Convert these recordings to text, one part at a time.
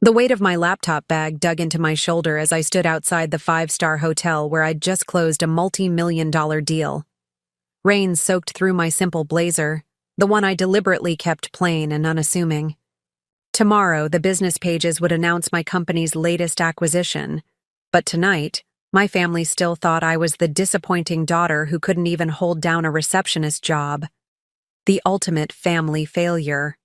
The weight of my laptop bag dug into my shoulder as I stood outside the five-star hotel where I'd just closed a multi-million-dollar deal. Rain soaked through my simple blazer, the one I deliberately kept plain and unassuming. Tomorrow, the business pages would announce my company's latest acquisition, but tonight, my family still thought I was the disappointing daughter who couldn't even hold down a receptionist job. The ultimate family failure.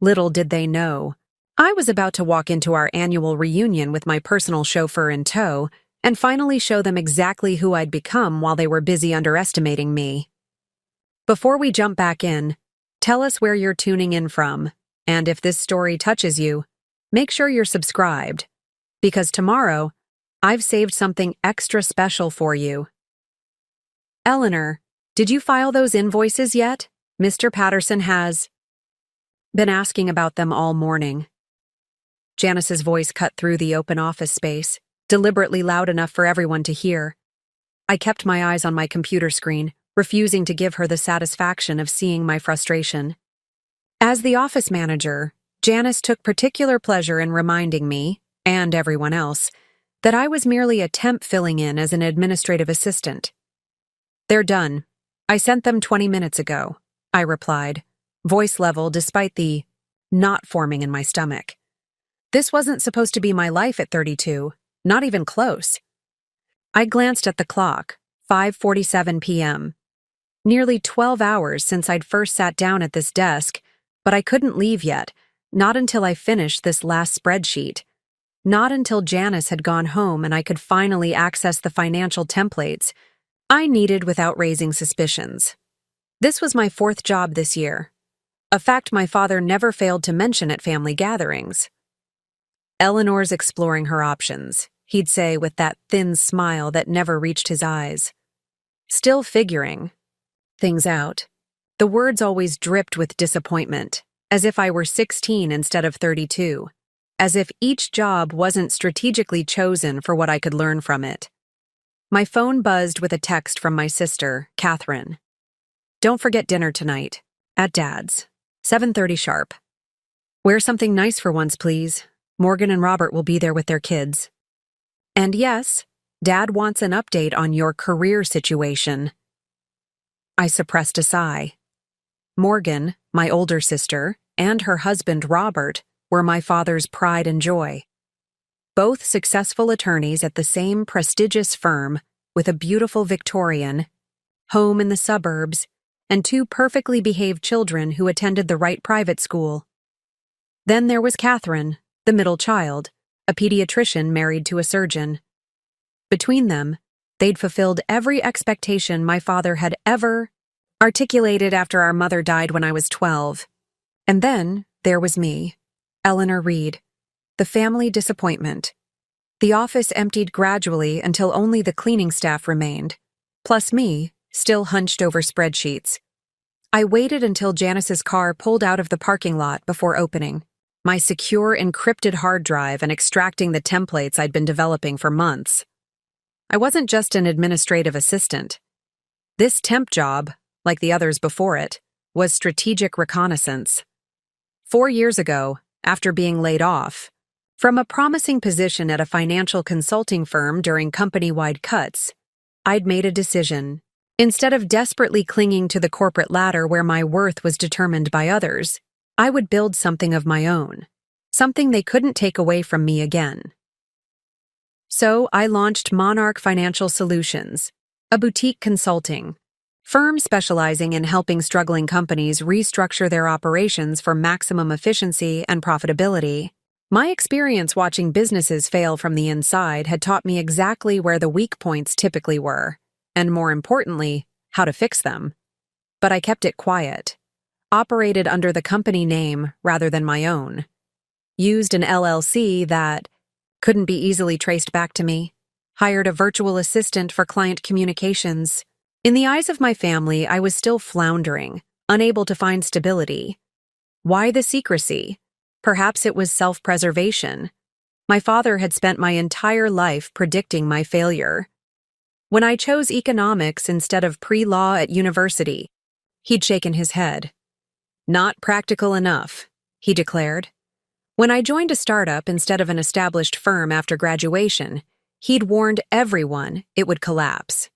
Little did they know, I was about to walk into our annual reunion with my personal chauffeur in tow and finally show them exactly who I'd become while they were busy underestimating me. Before we jump back in, tell us where you're tuning in from, and if this story touches you, make sure you're subscribed, because tomorrow, I've saved something extra special for you. Eleanor, did you file those invoices yet? Mr. Patterson has been asking about them all morning. Janice's voice cut through the open office space, deliberately loud enough for everyone to hear. I kept my eyes on my computer screen, refusing to give her the satisfaction of seeing my frustration. As the office manager, Janice took particular pleasure in reminding me, and everyone else, that I was merely a temp filling in as an administrative assistant. They're done. I sent them 20 minutes ago, I replied, voice level despite the knot forming in my stomach. This wasn't supposed to be my life at 32, not even close. I glanced at the clock, 5:47 p.m. Nearly 12 hours since I'd first sat down at this desk, but I couldn't leave yet, not until I finished this last spreadsheet. Not until Janice had gone home and I could finally access the financial templates I needed without raising suspicions. This was my fourth job this year, a fact my father never failed to mention at family gatherings. Eleanor's exploring her options, he'd say with that thin smile that never reached his eyes. Still figuring things out. The words always dripped with disappointment, as if I were 16 instead of 32, as if each job wasn't strategically chosen for what I could learn from it. My phone buzzed with a text from my sister, Catherine. Don't forget dinner tonight, at Dad's, 7:30 sharp. Wear something nice for once, please. Morgan and Robert will be there with their kids. And yes, Dad wants an update on your career situation. I suppressed a sigh. Morgan, my older sister, and her husband, Robert, were my father's pride and joy. Both successful attorneys at the same prestigious firm with a beautiful Victorian, home in the suburbs, and two perfectly behaved children who attended the right private school. Then there was Catherine, the middle child, a pediatrician married to a surgeon. Between them, they'd fulfilled every expectation my father had ever articulated after our mother died when I was 12. And then there was me, Eleanor Reed, the family disappointment. The office emptied gradually until only the cleaning staff remained, plus me, still hunched over spreadsheets. I waited until Janice's car pulled out of the parking lot before opening my secure encrypted hard drive and extracting the templates I'd been developing for months. I wasn't just an administrative assistant. This temp job, like the others before it, was strategic reconnaissance. 4 years ago, after being laid off, from a promising position at a financial consulting firm during company-wide cuts, I'd made a decision. Instead of desperately clinging to the corporate ladder where my worth was determined by others, I would build something of my own, something they couldn't take away from me again. So I launched Monarch Financial Solutions, a boutique consulting firm specializing in helping struggling companies restructure their operations for maximum efficiency and profitability. My experience watching businesses fail from the inside had taught me exactly where the weak points typically were, and more importantly, how to fix them. But I kept it quiet, operated under the company name rather than my own, used an LLC that couldn't be easily traced back to me, hired a virtual assistant for client communications. In the eyes of my family, I was still floundering, unable to find stability. Why the secrecy? Perhaps it was self-preservation. My father had spent my entire life predicting my failure. When I chose economics instead of pre-law at university, he'd shaken his head. Not practical enough, he declared. When I joined a startup instead of an established firm after graduation, he'd warned everyone it would collapse.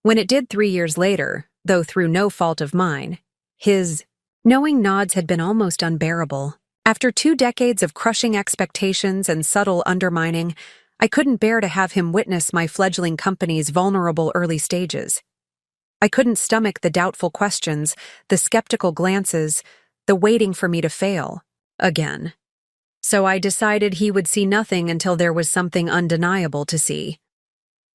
When it did 3 years later, though through no fault of mine, his knowing nods had been almost unbearable. After 2 decades of crushing expectations and subtle undermining, I couldn't bear to have him witness my fledgling company's vulnerable early stages. I couldn't stomach the doubtful questions, the skeptical glances, the waiting for me to fail again. So I decided he would see nothing until there was something undeniable to see.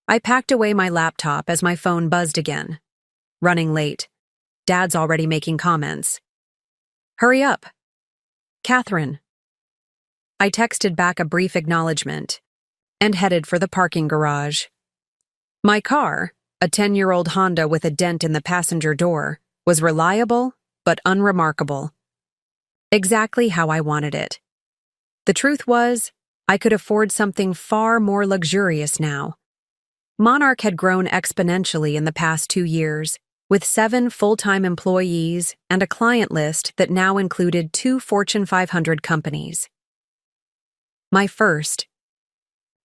I packed away my laptop as my phone buzzed again. Running late. Dad's already making comments. Hurry up. Catherine. I texted back a brief acknowledgement and headed for the parking garage. My car, a 10-year-old Honda with a dent in the passenger door, was reliable but unremarkable. Exactly how I wanted it. The truth was, I could afford something far more luxurious now. Monarch had grown exponentially in the past 2 years, with 7 full-time employees and a client list that now included 2 Fortune 500 companies. My first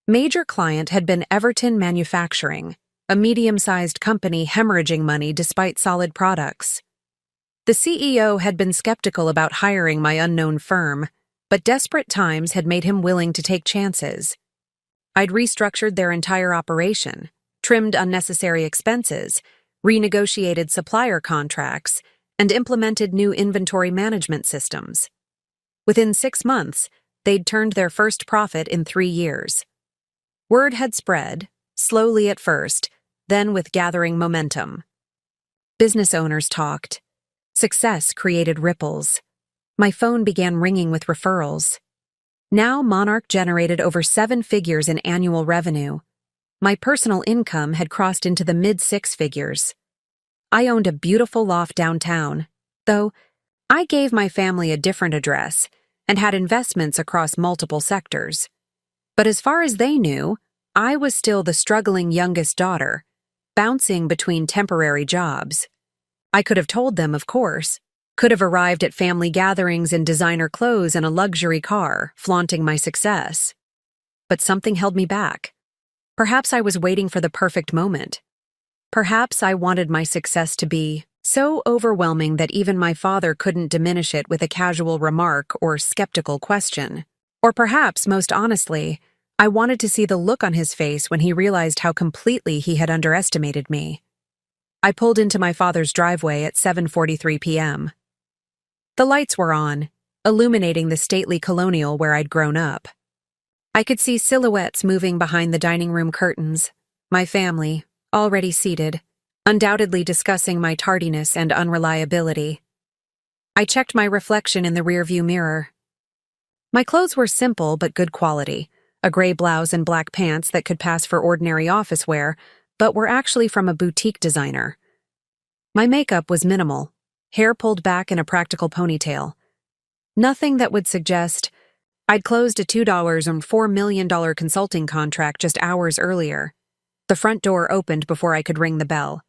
major client had been Everton Manufacturing, a medium-sized company hemorrhaging money despite solid products. The CEO had been skeptical about hiring my unknown firm, but desperate times had made him willing to take chances. I'd restructured their entire operation, trimmed unnecessary expenses, renegotiated supplier contracts, and implemented new inventory management systems. Within 6 months, they'd turned their first profit in 3 years. Word had spread, slowly at first, then with gathering momentum. Business owners talked. Success created ripples. My phone began ringing with referrals. Now Monarch generated over 7 figures in annual revenue. My personal income had crossed into the mid-6 figures. I owned a beautiful loft downtown, though I gave my family a different address and had investments across multiple sectors. But as far as they knew, I was still the struggling youngest daughter, bouncing between temporary jobs. I could have told them, of course, could have arrived at family gatherings in designer clothes and a luxury car, flaunting my success. But something held me back. Perhaps I was waiting for the perfect moment. Perhaps I wanted my success to be so overwhelming that even my father couldn't diminish it with a casual remark or skeptical question. Or perhaps, most honestly, I wanted to see the look on his face when he realized how completely he had underestimated me. I pulled into my father's driveway at 7:43 p.m. The lights were on, illuminating the stately colonial where I'd grown up. I could see silhouettes moving behind the dining room curtains, my family, already seated, undoubtedly discussing my tardiness and unreliability. I checked my reflection in the rearview mirror. My clothes were simple but good quality, a gray blouse and black pants that could pass for ordinary office wear, but were actually from a boutique designer. My makeup was minimal, hair pulled back in a practical ponytail. Nothing that would suggest I'd closed a $2.4 million consulting contract just hours earlier. The front door opened before I could ring the bell.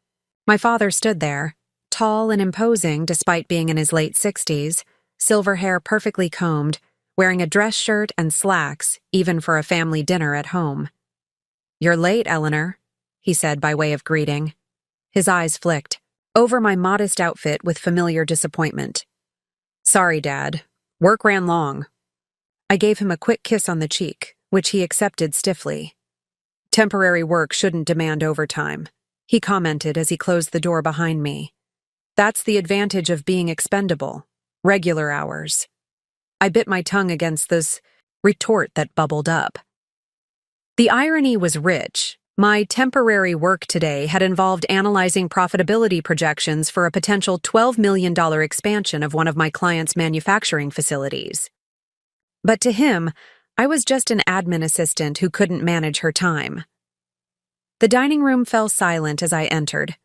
My father stood there, tall and imposing despite being in his late 60s, silver hair perfectly combed, wearing a dress shirt and slacks, even for a family dinner at home. "You're late, Eleanor," he said by way of greeting. His eyes flicked over my modest outfit with familiar disappointment. "Sorry, Dad. Work ran long." I gave him a quick kiss on the cheek, which he accepted stiffly. "Temporary work shouldn't demand overtime," he commented as he closed the door behind me. "That's the advantage of being expendable. Regular hours." I bit my tongue against this retort that bubbled up. The irony was rich. My temporary work today had involved analyzing profitability projections for a potential $12 million expansion of one of my clients' manufacturing facilities. But to him, I was just an admin assistant who couldn't manage her time. The dining room fell silent as I entered.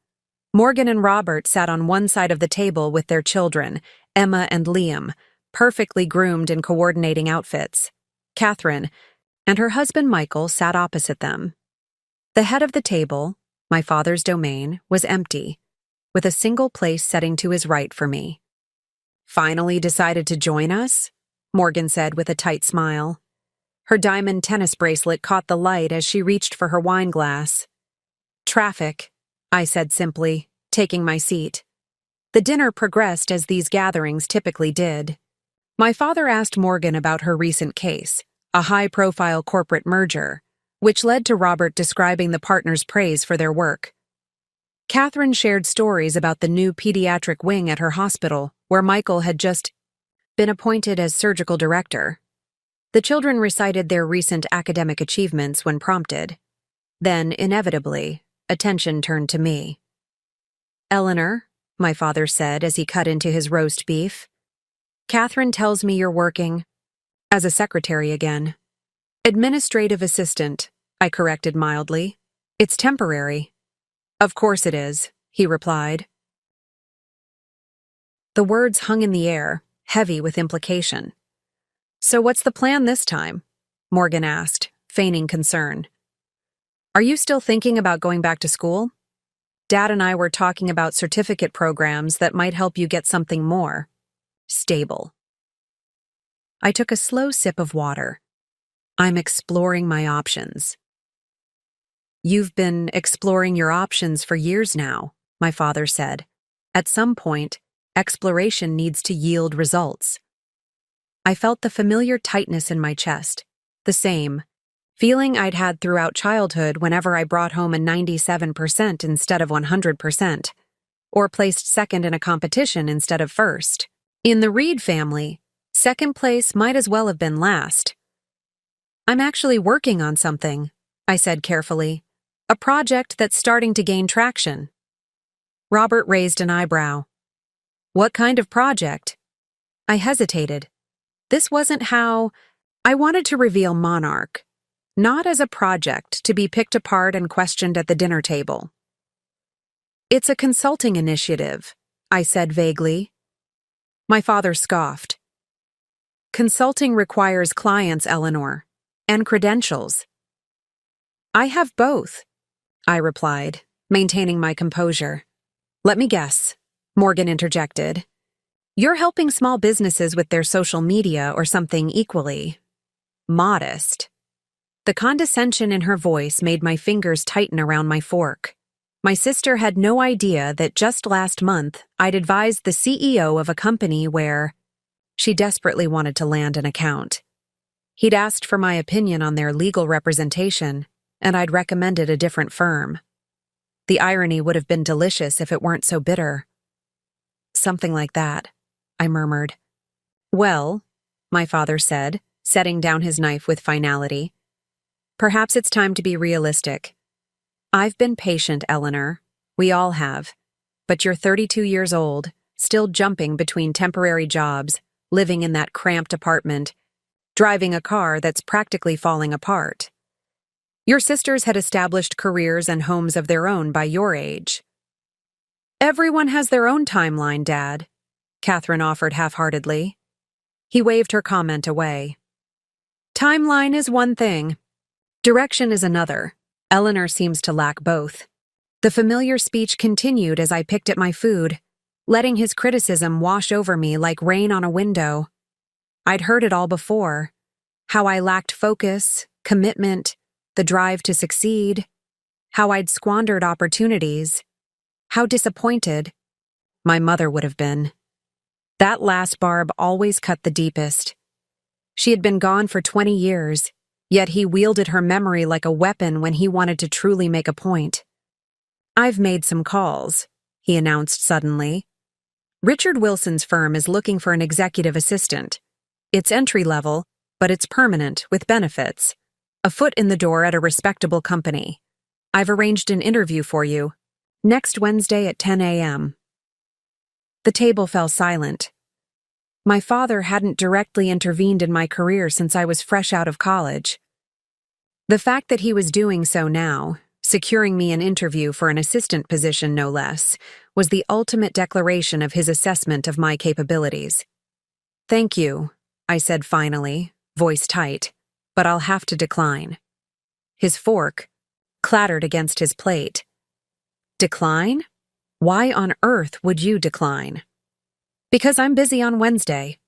Morgan and Robert sat on one side of the table with their children, Emma and Liam, perfectly groomed in coordinating outfits. Catherine and her husband Michael sat opposite them. The head of the table, my father's domain, was empty, with a single place setting to his right for me. "Finally decided to join us?" Morgan said with a tight smile. Her diamond tennis bracelet caught the light as she reached for her wine glass. Traffic, I said simply, taking my seat. The dinner progressed as these gatherings typically did. My father asked Morgan about her recent case, a high-profile corporate merger, which led to Robert describing the partners' praise for their work. Catherine shared stories about the new pediatric wing at her hospital, where Michael had just been appointed as surgical director. The children recited their recent academic achievements when prompted. Then, inevitably, attention turned to me. "Eleanor," my father said as he cut into his roast beef, "Catherine tells me you're working as a secretary again." "Administrative assistant," I corrected mildly. "It's temporary." "Of course it is," he replied. The words hung in the air, heavy with implication. "So what's the plan this time?" Morgan asked, feigning concern. "Are you still thinking about going back to school? Dad and I were talking about certificate programs that might help you get something more stable." I took a slow sip of water. "I'm exploring my options." "You've been exploring your options for years now," my father said. "At some point, exploration needs to yield results." I felt the familiar tightness in my chest, the same feeling I'd had throughout childhood whenever I brought home a 97% instead of 100%, or placed second in a competition instead of first. In the Reed family, second place might as well have been last. "I'm actually working on something," I said carefully. "A project that's starting to gain traction." Robert raised an eyebrow. "What kind of project?" I hesitated. This wasn't how I wanted to reveal Monarch, not as a project to be picked apart and questioned at the dinner table. "It's a consulting initiative," I said vaguely. My father scoffed. "Consulting requires clients, Eleanor, and credentials." "I have both," I replied, maintaining my composure. "Let me guess," Morgan interjected. "You're helping small businesses with their social media or something equally modest." The condescension in her voice made my fingers tighten around my fork. My sister had no idea that just last month I'd advised the CEO of a company where she desperately wanted to land an account. He'd asked for my opinion on their legal representation, and I'd recommended a different firm. The irony would have been delicious if it weren't so bitter. "Something like that," I murmured. "Well," my father said, setting down his knife with finality, "perhaps it's time to be realistic. I've been patient, Eleanor. We all have. But you're 32 years old, still jumping between temporary jobs, living in that cramped apartment, driving a car that's practically falling apart. Your sisters had established careers and homes of their own by your age." "Everyone has their own timeline, Dad," Catherine offered half-heartedly. He waved her comment away. "Timeline is one thing. Direction is another. Eleanor seems to lack both." The familiar speech continued as I picked at my food, letting his criticism wash over me like rain on a window. I'd heard it all before. How I lacked focus, commitment, the drive to succeed. How I'd squandered opportunities. How disappointed my mother would have been. That last barb always cut the deepest. She had been gone for 20 years, yet he wielded her memory like a weapon when he wanted to truly make a point. "I've made some calls," he announced suddenly. "Richard Wilson's firm is looking for an executive assistant. It's entry-level, but it's permanent, with benefits. A foot in the door at a respectable company. I've arranged an interview for you. Next Wednesday at 10 a.m. The table fell silent. My father hadn't directly intervened in my career since I was fresh out of college. The fact that he was doing so now, securing me an interview for an assistant position no less, was the ultimate declaration of his assessment of my capabilities. "Thank you," I said finally, voice tight, "but I'll have to decline." His fork clattered against his plate. "Decline? Why on earth would you decline?" "Because I'm busy on Wednesday."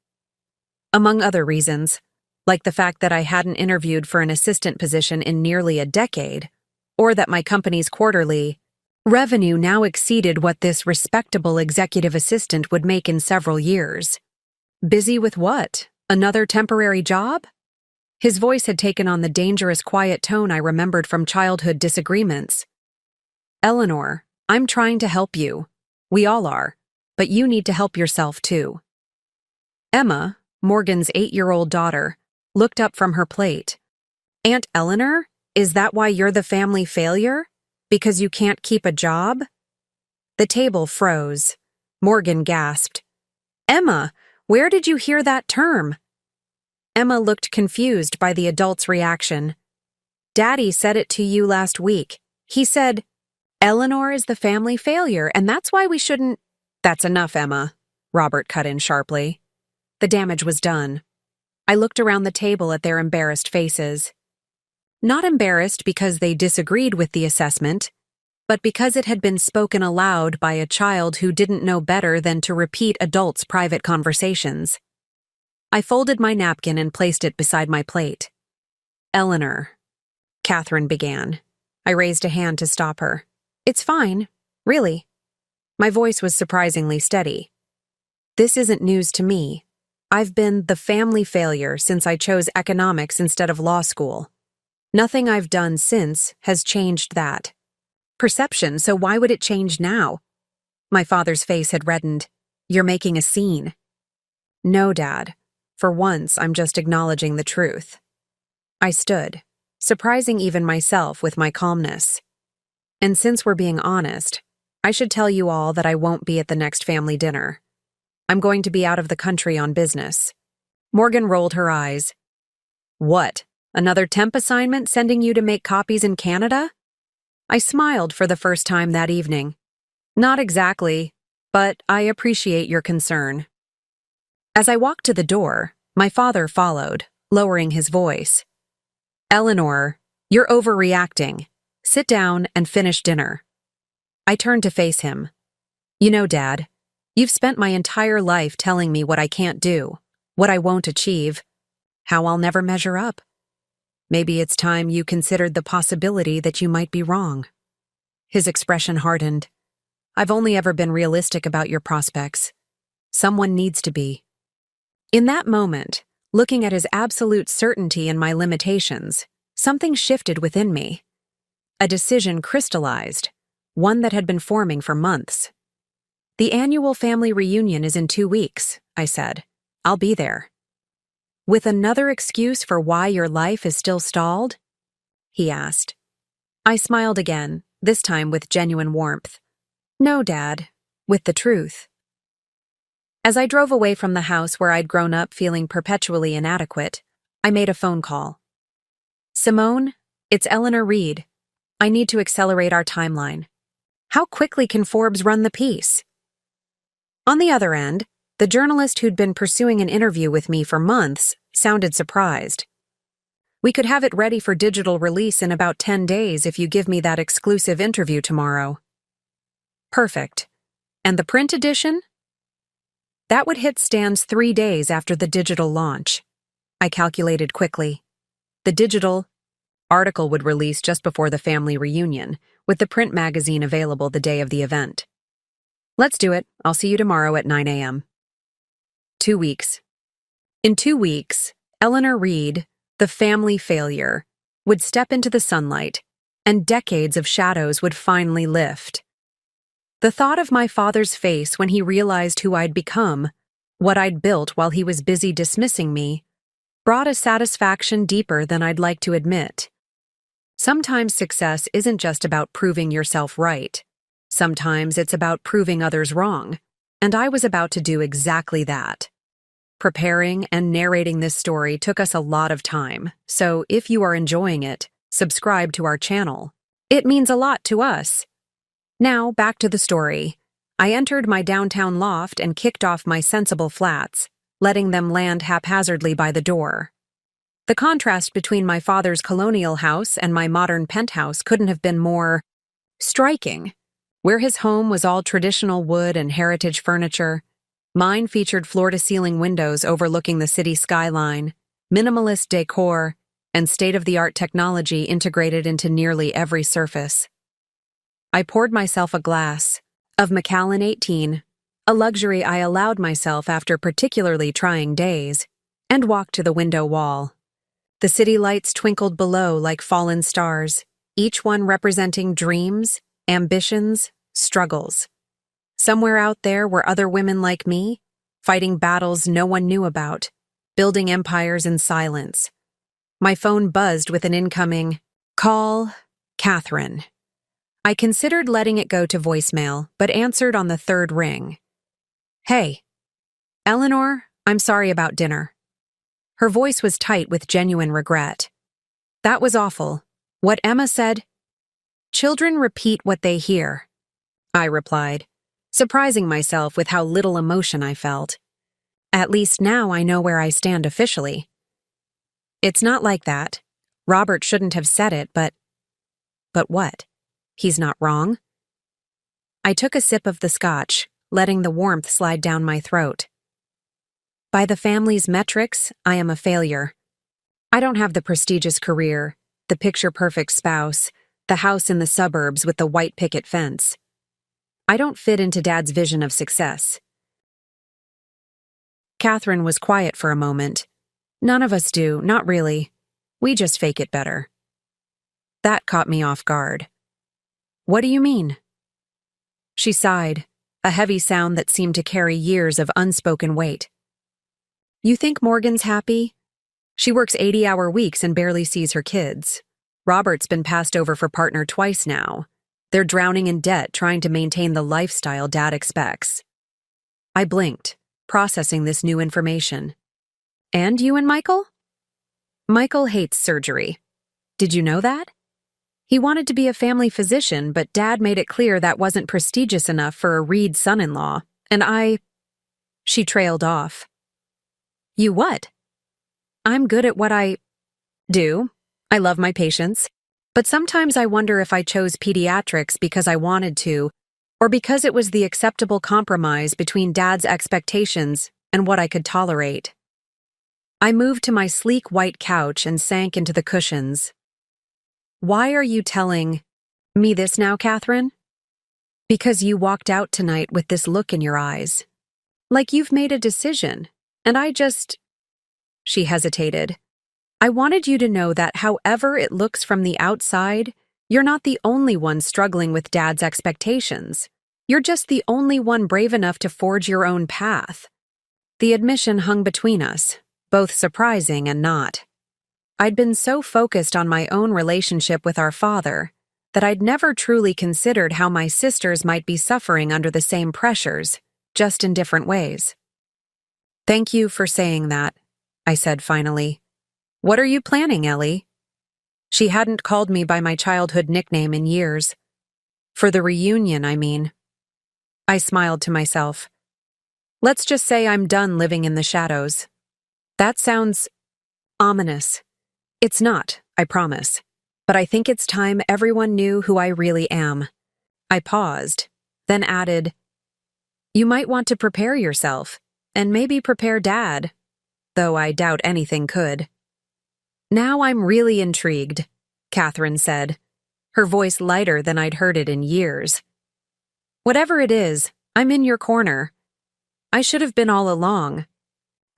among other reasons, like the fact that I hadn't interviewed for an assistant position in nearly a decade, or that my company's quarterly revenue now exceeded what this respectable executive assistant would make in several years. Busy with what? Another temporary job? His voice had taken on the dangerous quiet tone I remembered from childhood disagreements. Eleanor, I'm trying to help you. We all are, but you need to help yourself too. Emma, Morgan's 8-year-old daughter, looked up from her plate. Aunt Eleanor, is that why you're the family failure? Because you can't keep a job? The table froze. Morgan gasped. Emma, where did you hear that term? Emma looked confused by the adult's reaction. Daddy said it to you last week. He said, Eleanor is the family failure, and that's why we shouldn't— That's enough, Emma, Robert cut in sharply. The damage was done. I looked around the table at their embarrassed faces. Not embarrassed because they disagreed with the assessment, but because it had been spoken aloud by a child who didn't know better than to repeat adults' private conversations. I folded my napkin and placed it beside my plate. Eleanor, Catherine began. I raised a hand to stop her. It's fine, really. My voice was surprisingly steady. This isn't news to me. I've been the family failure since I chose economics instead of law school. Nothing I've done since has changed that. Perception, so why would it change now? My father's face had reddened. You're making a scene. No, Dad. For once, I'm just acknowledging the truth. I stood, surprising even myself with my calmness. And since we're being honest, I should tell you all that I won't be at the next family dinner. I'm going to be out of the country on business. Morgan rolled her eyes. What? Another temp assignment sending you to make copies in Canada? I smiled for the first time that evening. Not exactly, but I appreciate your concern. As I walked to the door, my father followed, lowering his voice. Eleanor, you're overreacting. Sit down and finish dinner. I turned to face him. You know, Dad, you've spent my entire life telling me what I can't do, what I won't achieve, how I'll never measure up. Maybe it's time you considered the possibility that you might be wrong. His expression hardened. I've only ever been realistic about your prospects. Someone needs to be. In that moment, looking at his absolute certainty and my limitations, something shifted within me. A decision crystallized, one that had been forming for months. The annual family reunion is in 2 weeks, I said. I'll be there. With another excuse for why your life is still stalled? He asked. I smiled again, this time with genuine warmth. No, Dad, with the truth. As I drove away from the house where I'd grown up feeling perpetually inadequate, I made a phone call. Simone, it's Eleanor Reed. I need to accelerate our timeline. How quickly can Forbes run the piece? On the other end, the journalist who'd been pursuing an interview with me for months sounded surprised. We could have it ready for digital release in about 10 days if you give me that exclusive interview tomorrow. Perfect. And the print edition? That would hit stands 3 days after the digital launch. I calculated quickly. The digital article would release just before the family reunion, with the print magazine available the day of the event. Let's do it. I'll see you tomorrow at 9 a.m. 2 weeks. In 2 weeks, Eleanor Reed, the family failure, would step into the sunlight, and decades of shadows would finally lift. The thought of my father's face when he realized who I'd become, what I'd built while he was busy dismissing me, brought a satisfaction deeper than I'd like to admit. Sometimes success isn't just about proving yourself right. Sometimes it's about proving others wrong, and I was about to do exactly that. Preparing and narrating this story took us a lot of time, so if you are enjoying it, subscribe to our channel. It means a lot to us. Now, back to the story. I entered my downtown loft and kicked off my sensible flats, letting them land haphazardly by the door. The contrast between my father's colonial house and my modern penthouse couldn't have been more striking. Where his home was all traditional wood and heritage furniture, Mine featured floor-to-ceiling windows overlooking the city skyline, minimalist decor, and state-of-the-art technology integrated into nearly every surface. I poured myself a glass of Macallan 18, a luxury I allowed myself after particularly trying days, and walked to the window wall. The city lights twinkled below like fallen stars, each one representing dreams, ambitions, struggles. Somewhere out there were other women like me, fighting battles no one knew about, building empires in silence. My phone buzzed with an incoming, "Call Catherine." I considered letting it go to voicemail, but answered on the third ring. "Hey, Eleanor, I'm sorry about dinner." Her voice was tight with genuine regret. "That was awful. What Emma said?" "Children repeat what they hear," I replied, surprising myself with how little emotion I felt. At least now I know where I stand officially. "It's not like that. Robert shouldn't have said it, but..." "But what? He's not wrong?" I took a sip of the scotch, letting the warmth slide down my throat. By the family's metrics, I am a failure. I don't have the prestigious career, the picture-perfect spouse, the house in the suburbs with the white picket fence. I don't fit into Dad's vision of success. Catherine was quiet for a moment. "None of us do, not really. We just fake it better." That caught me off guard. "What do you mean?" She sighed, a heavy sound that seemed to carry years of unspoken weight. "You think Morgan's happy? She works 80-hour weeks and barely sees her kids. Robert's been passed over for partner twice now. They're drowning in debt trying to maintain the lifestyle Dad expects." I blinked, processing this new information. "And you and Michael?" "Michael hates surgery. Did you know that? He wanted to be a family physician, but Dad made it clear that wasn't prestigious enough for a Reed son-in-law, and I..." She trailed off. "You what?" "I'm good at what I do. I love my patients. But sometimes I wonder if I chose pediatrics because I wanted to, or because it was the acceptable compromise between Dad's expectations and what I could tolerate." I moved to my sleek white couch and sank into the cushions. "Why are you telling me this now, Catherine?" "Because you walked out tonight with this look in your eyes. Like you've made a decision, and I just..." She hesitated. "I wanted you to know that however it looks from the outside, you're not the only one struggling with Dad's expectations. You're just the only one brave enough to forge your own path." The admission hung between us, both surprising and not. I'd been so focused on my own relationship with our father that I'd never truly considered how my sisters might be suffering under the same pressures, just in different ways. "Thank you for saying that," I said finally. "What are you planning, Ellie?" She hadn't called me by my childhood nickname in years. "For the reunion, I mean." I smiled to myself. "Let's just say I'm done living in the shadows." That sounds ominous. It's not, I promise. But I think it's time everyone knew who I really am. I paused, then added, "You might want to prepare yourself, and maybe prepare Dad, though I doubt anything could." "Now I'm really intrigued," Catherine said, her voice lighter than I'd heard it in years. "Whatever it is, I'm in your corner. I should have been all along."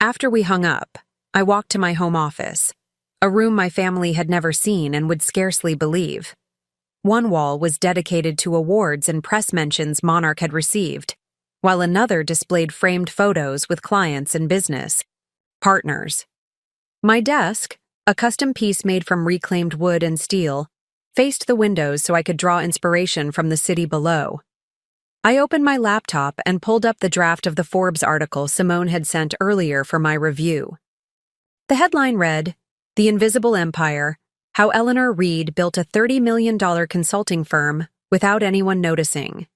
After we hung up, I walked to my home office, a room my family had never seen and would scarcely believe. One wall was dedicated to awards and press mentions Monarch had received, while another displayed framed photos with clients and business partners. My desk, a custom piece made from reclaimed wood and steel, faced the windows so I could draw inspiration from the city below. I opened my laptop and pulled up the draft of the Forbes article Simone had sent earlier for my review. The headline read, "The Invisible Empire: How Eleanor Reed Built a $30 million Consulting Firm Without Anyone Noticing."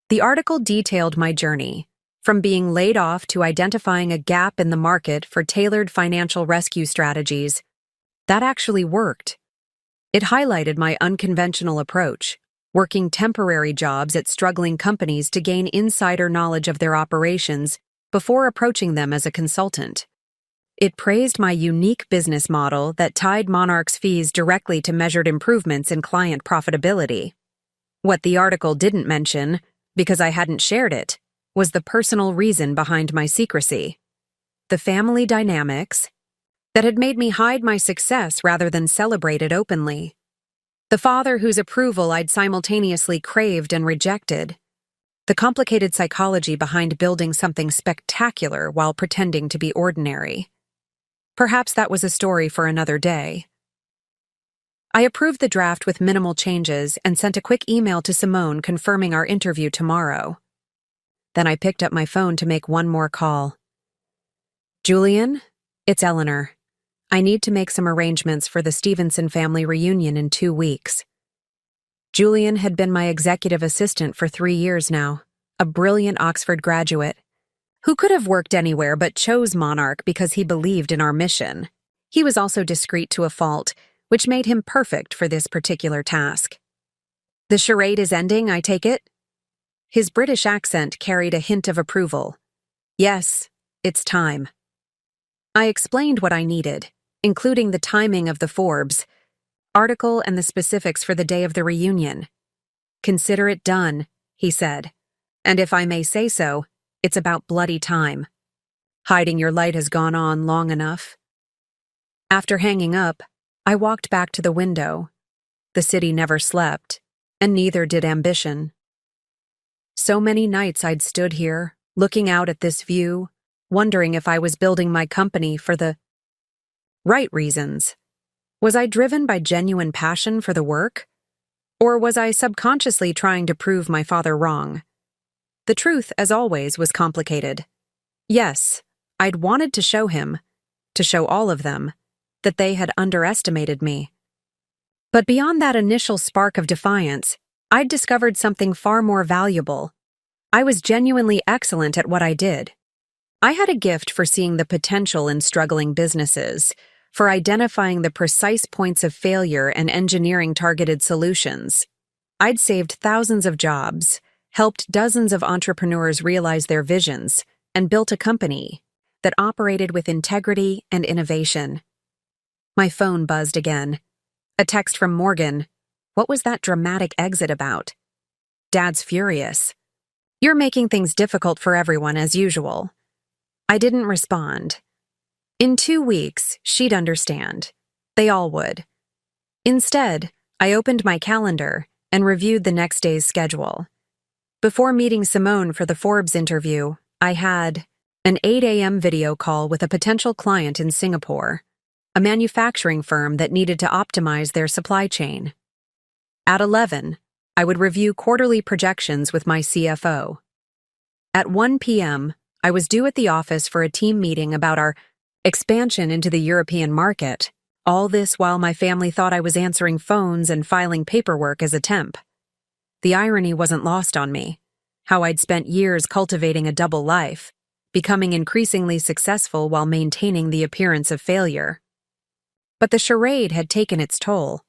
The article detailed my journey, from being laid off to identifying a gap in the market for tailored financial rescue strategies. That actually worked. It highlighted my unconventional approach, working temporary jobs at struggling companies to gain insider knowledge of their operations before approaching them as a consultant. It praised my unique business model that tied Monarch's fees directly to measured improvements in client profitability. What the article didn't mention, because I hadn't shared it, was the personal reason behind my secrecy. The family dynamics that had made me hide my success rather than celebrate it openly. The father whose approval I'd simultaneously craved and rejected. The complicated psychology behind building something spectacular while pretending to be ordinary. Perhaps that was a story for another day. I approved the draft with minimal changes and sent a quick email to Simone confirming our interview tomorrow. Then I picked up my phone to make one more call. Julian, it's Eleanor. I need to make some arrangements for the Stevenson family reunion in 2 weeks. Julian had been my executive assistant for 3 years now, a brilliant Oxford graduate, who could have worked anywhere but chose Monarch because he believed in our mission. He was also discreet to a fault, which made him perfect for this particular task. The charade is ending, I take it? His British accent carried a hint of approval. Yes, it's time. I explained what I needed, including the timing of the Forbes article and the specifics for the day of the reunion. Consider it done, he said. And if I may say so, it's about bloody time. Hiding your light has gone on long enough. After hanging up, I walked back to the window. The city never slept, and neither did ambition. So many nights I'd stood here, looking out at this view, wondering if I was building my company for the right reasons. Was I driven by genuine passion for the work? Or was I subconsciously trying to prove my father wrong? The truth, as always, was complicated. Yes, I'd wanted to show him, to show all of them, that they had underestimated me. But beyond that initial spark of defiance, I'd discovered something far more valuable. I was genuinely excellent at what I did. I had a gift for seeing the potential in struggling businesses, for identifying the precise points of failure and engineering targeted solutions. I'd saved thousands of jobs, helped dozens of entrepreneurs realize their visions, and built a company that operated with integrity and innovation. My phone buzzed again. A text from Morgan. What was that dramatic exit about? Dad's furious. You're making things difficult for everyone as usual. I didn't respond. In 2 weeks, she'd understand. They all would. Instead, I opened my calendar and reviewed the next day's schedule. Before meeting Simone for the Forbes interview, I had an 8 a.m. video call with a potential client in Singapore, a manufacturing firm that needed to optimize their supply chain. At 11, I would review quarterly projections with my CFO. At 1 p.m., I was due at the office for a team meeting about our expansion into the European market, all this while my family thought I was answering phones and filing paperwork as a temp. The irony wasn't lost on me, how I'd spent years cultivating a double life, becoming increasingly successful while maintaining the appearance of failure. But the charade had taken its toll.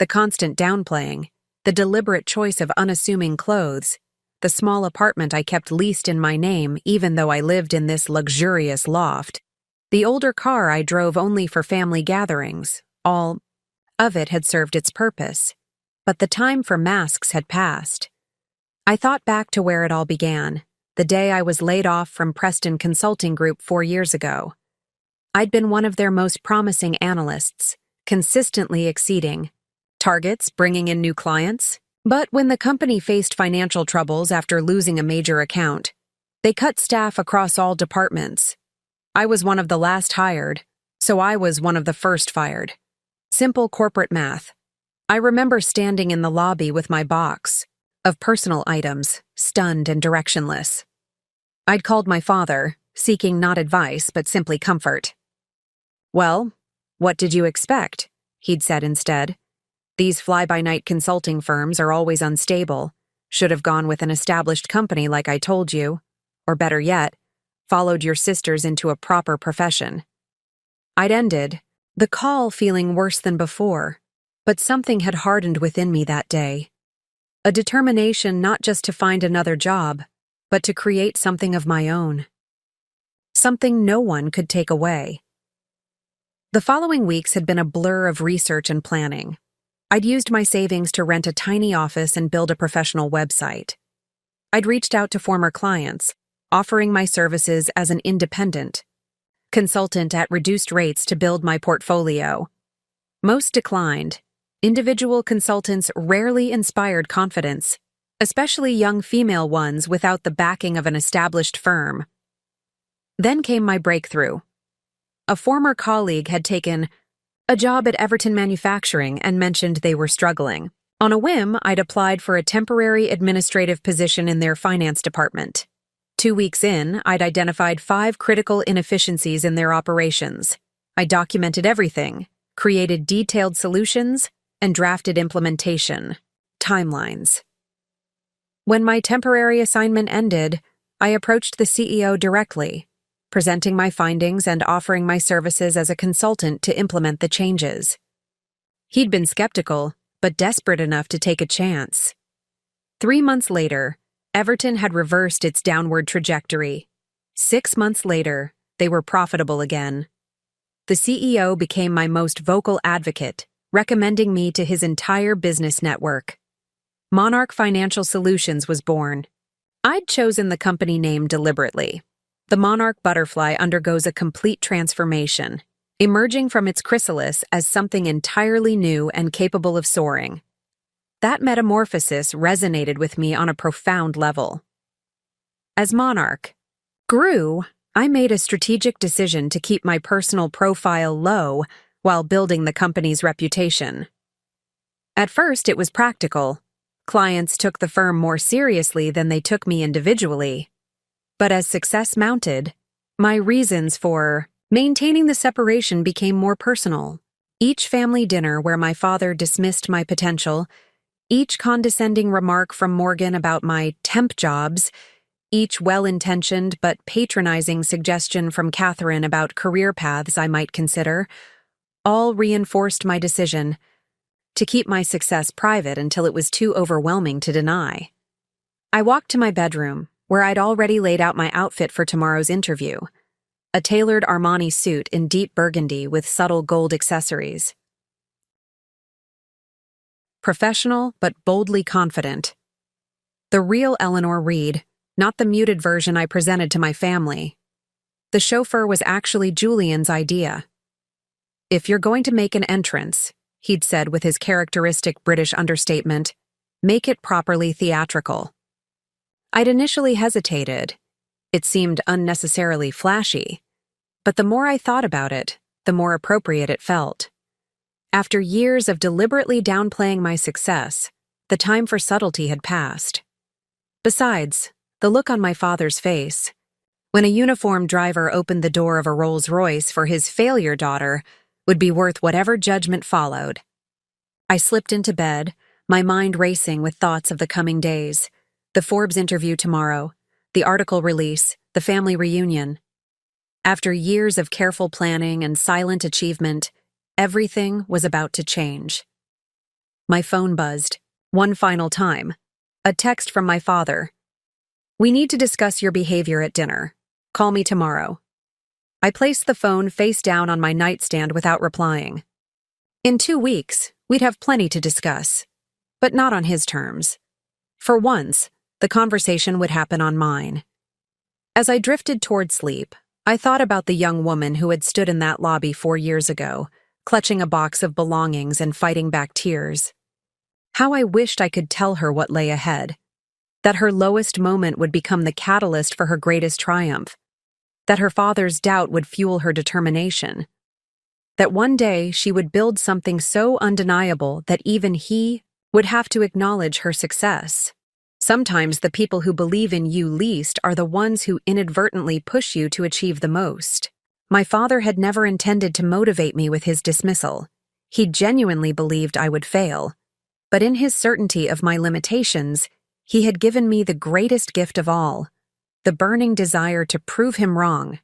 The constant downplaying, the deliberate choice of unassuming clothes, the small apartment I kept leased in my name even though I lived in this luxurious loft, the older car I drove only for family gatherings, all of it had served its purpose. But the time for masks had passed. I thought back to where it all began, the day I was laid off from Preston Consulting Group 4 years ago. I'd been one of their most promising analysts, consistently exceeding targets, bringing in new clients. But when the company faced financial troubles after losing a major account, they cut staff across all departments. I was one of the last hired, so I was one of the first fired. Simple corporate math. I remember standing in the lobby with my box of personal items, stunned and directionless. I'd called my father, seeking not advice but simply comfort. Well, what did you expect? He'd said instead. These fly-by-night consulting firms are always unstable. Should have gone with an established company like I told you. Or better yet, followed your sisters into a proper profession. I'd ended, the call feeling worse than before, but something had hardened within me that day. A determination not just to find another job, but to create something of my own. something no one could take away. The following weeks had been a blur of research and planning. I'd used my savings to rent a tiny office and build a professional website. I'd reached out to former clients, offering my services as an independent consultant at reduced rates to build my portfolio. Most declined. Individual consultants rarely inspired confidence, especially young female ones without the backing of an established firm. Then came my breakthrough. A former colleague had taken a job at Everton Manufacturing and mentioned they were struggling. On a whim, I'd applied for a temporary administrative position in their finance department. 2 weeks in, I'd identified 5 critical inefficiencies in their operations. I documented everything, created detailed solutions, and drafted implementation timelines. When my temporary assignment ended, I approached the CEO directly, presenting my findings and offering my services as a consultant to implement the changes. He'd been skeptical, but desperate enough to take a chance. 3 months later, Everton had reversed its downward trajectory. 6 months later, they were profitable again. The CEO became my most vocal advocate, recommending me to his entire business network. Monarch Financial Solutions was born. I'd chosen the company name deliberately. The Monarch butterfly undergoes a complete transformation, emerging from its chrysalis as something entirely new and capable of soaring. That metamorphosis resonated with me on a profound level. As Monarch grew, I made a strategic decision to keep my personal profile low while building the company's reputation. At first, it was practical. Clients took the firm more seriously than they took me individually. But as success mounted, my reasons for maintaining the separation became more personal. Each family dinner where my father dismissed my potential, each condescending remark from Morgan about my temp jobs, each well-intentioned but patronizing suggestion from Catherine about career paths I might consider, all reinforced my decision to keep my success private until it was too overwhelming to deny. I walked to my bedroom, where I'd already laid out my outfit for tomorrow's interview, a tailored Armani suit in deep burgundy with subtle gold accessories. Professional but boldly confident. The real Eleanor Reed, not the muted version I presented to my family. The chauffeur was actually Julian's idea. "If you're going to make an entrance," he'd said with his characteristic British understatement, "make it properly theatrical." I'd initially hesitated. It seemed unnecessarily flashy. But the more I thought about it, the more appropriate it felt. After years of deliberately downplaying my success, the time for subtlety had passed. Besides, the look on my father's face, when a uniformed driver opened the door of a Rolls-Royce for his failure daughter, would be worth whatever judgment followed. I slipped into bed, my mind racing with thoughts of the coming days, the Forbes interview tomorrow, the article release, the family reunion. After years of careful planning and silent achievement, everything was about to change. My phone buzzed, one final time. A text from my father. "We need to discuss your behavior at dinner. Call me tomorrow." I placed the phone face down on my nightstand without replying. In 2 weeks, we'd have plenty to discuss, but not on his terms. For once, the conversation would happen on mine. As I drifted toward sleep, I thought about the young woman who had stood in that lobby 4 years ago, clutching a box of belongings and fighting back tears. How I wished I could tell her what lay ahead. That her lowest moment would become the catalyst for her greatest triumph. That her father's doubt would fuel her determination. That one day she would build something so undeniable that even he would have to acknowledge her success. Sometimes the people who believe in you least are the ones who inadvertently push you to achieve the most. My father had never intended to motivate me with his dismissal. He genuinely believed I would fail. But in his certainty of my limitations, he had given me the greatest gift of all, the burning desire to prove him wrong.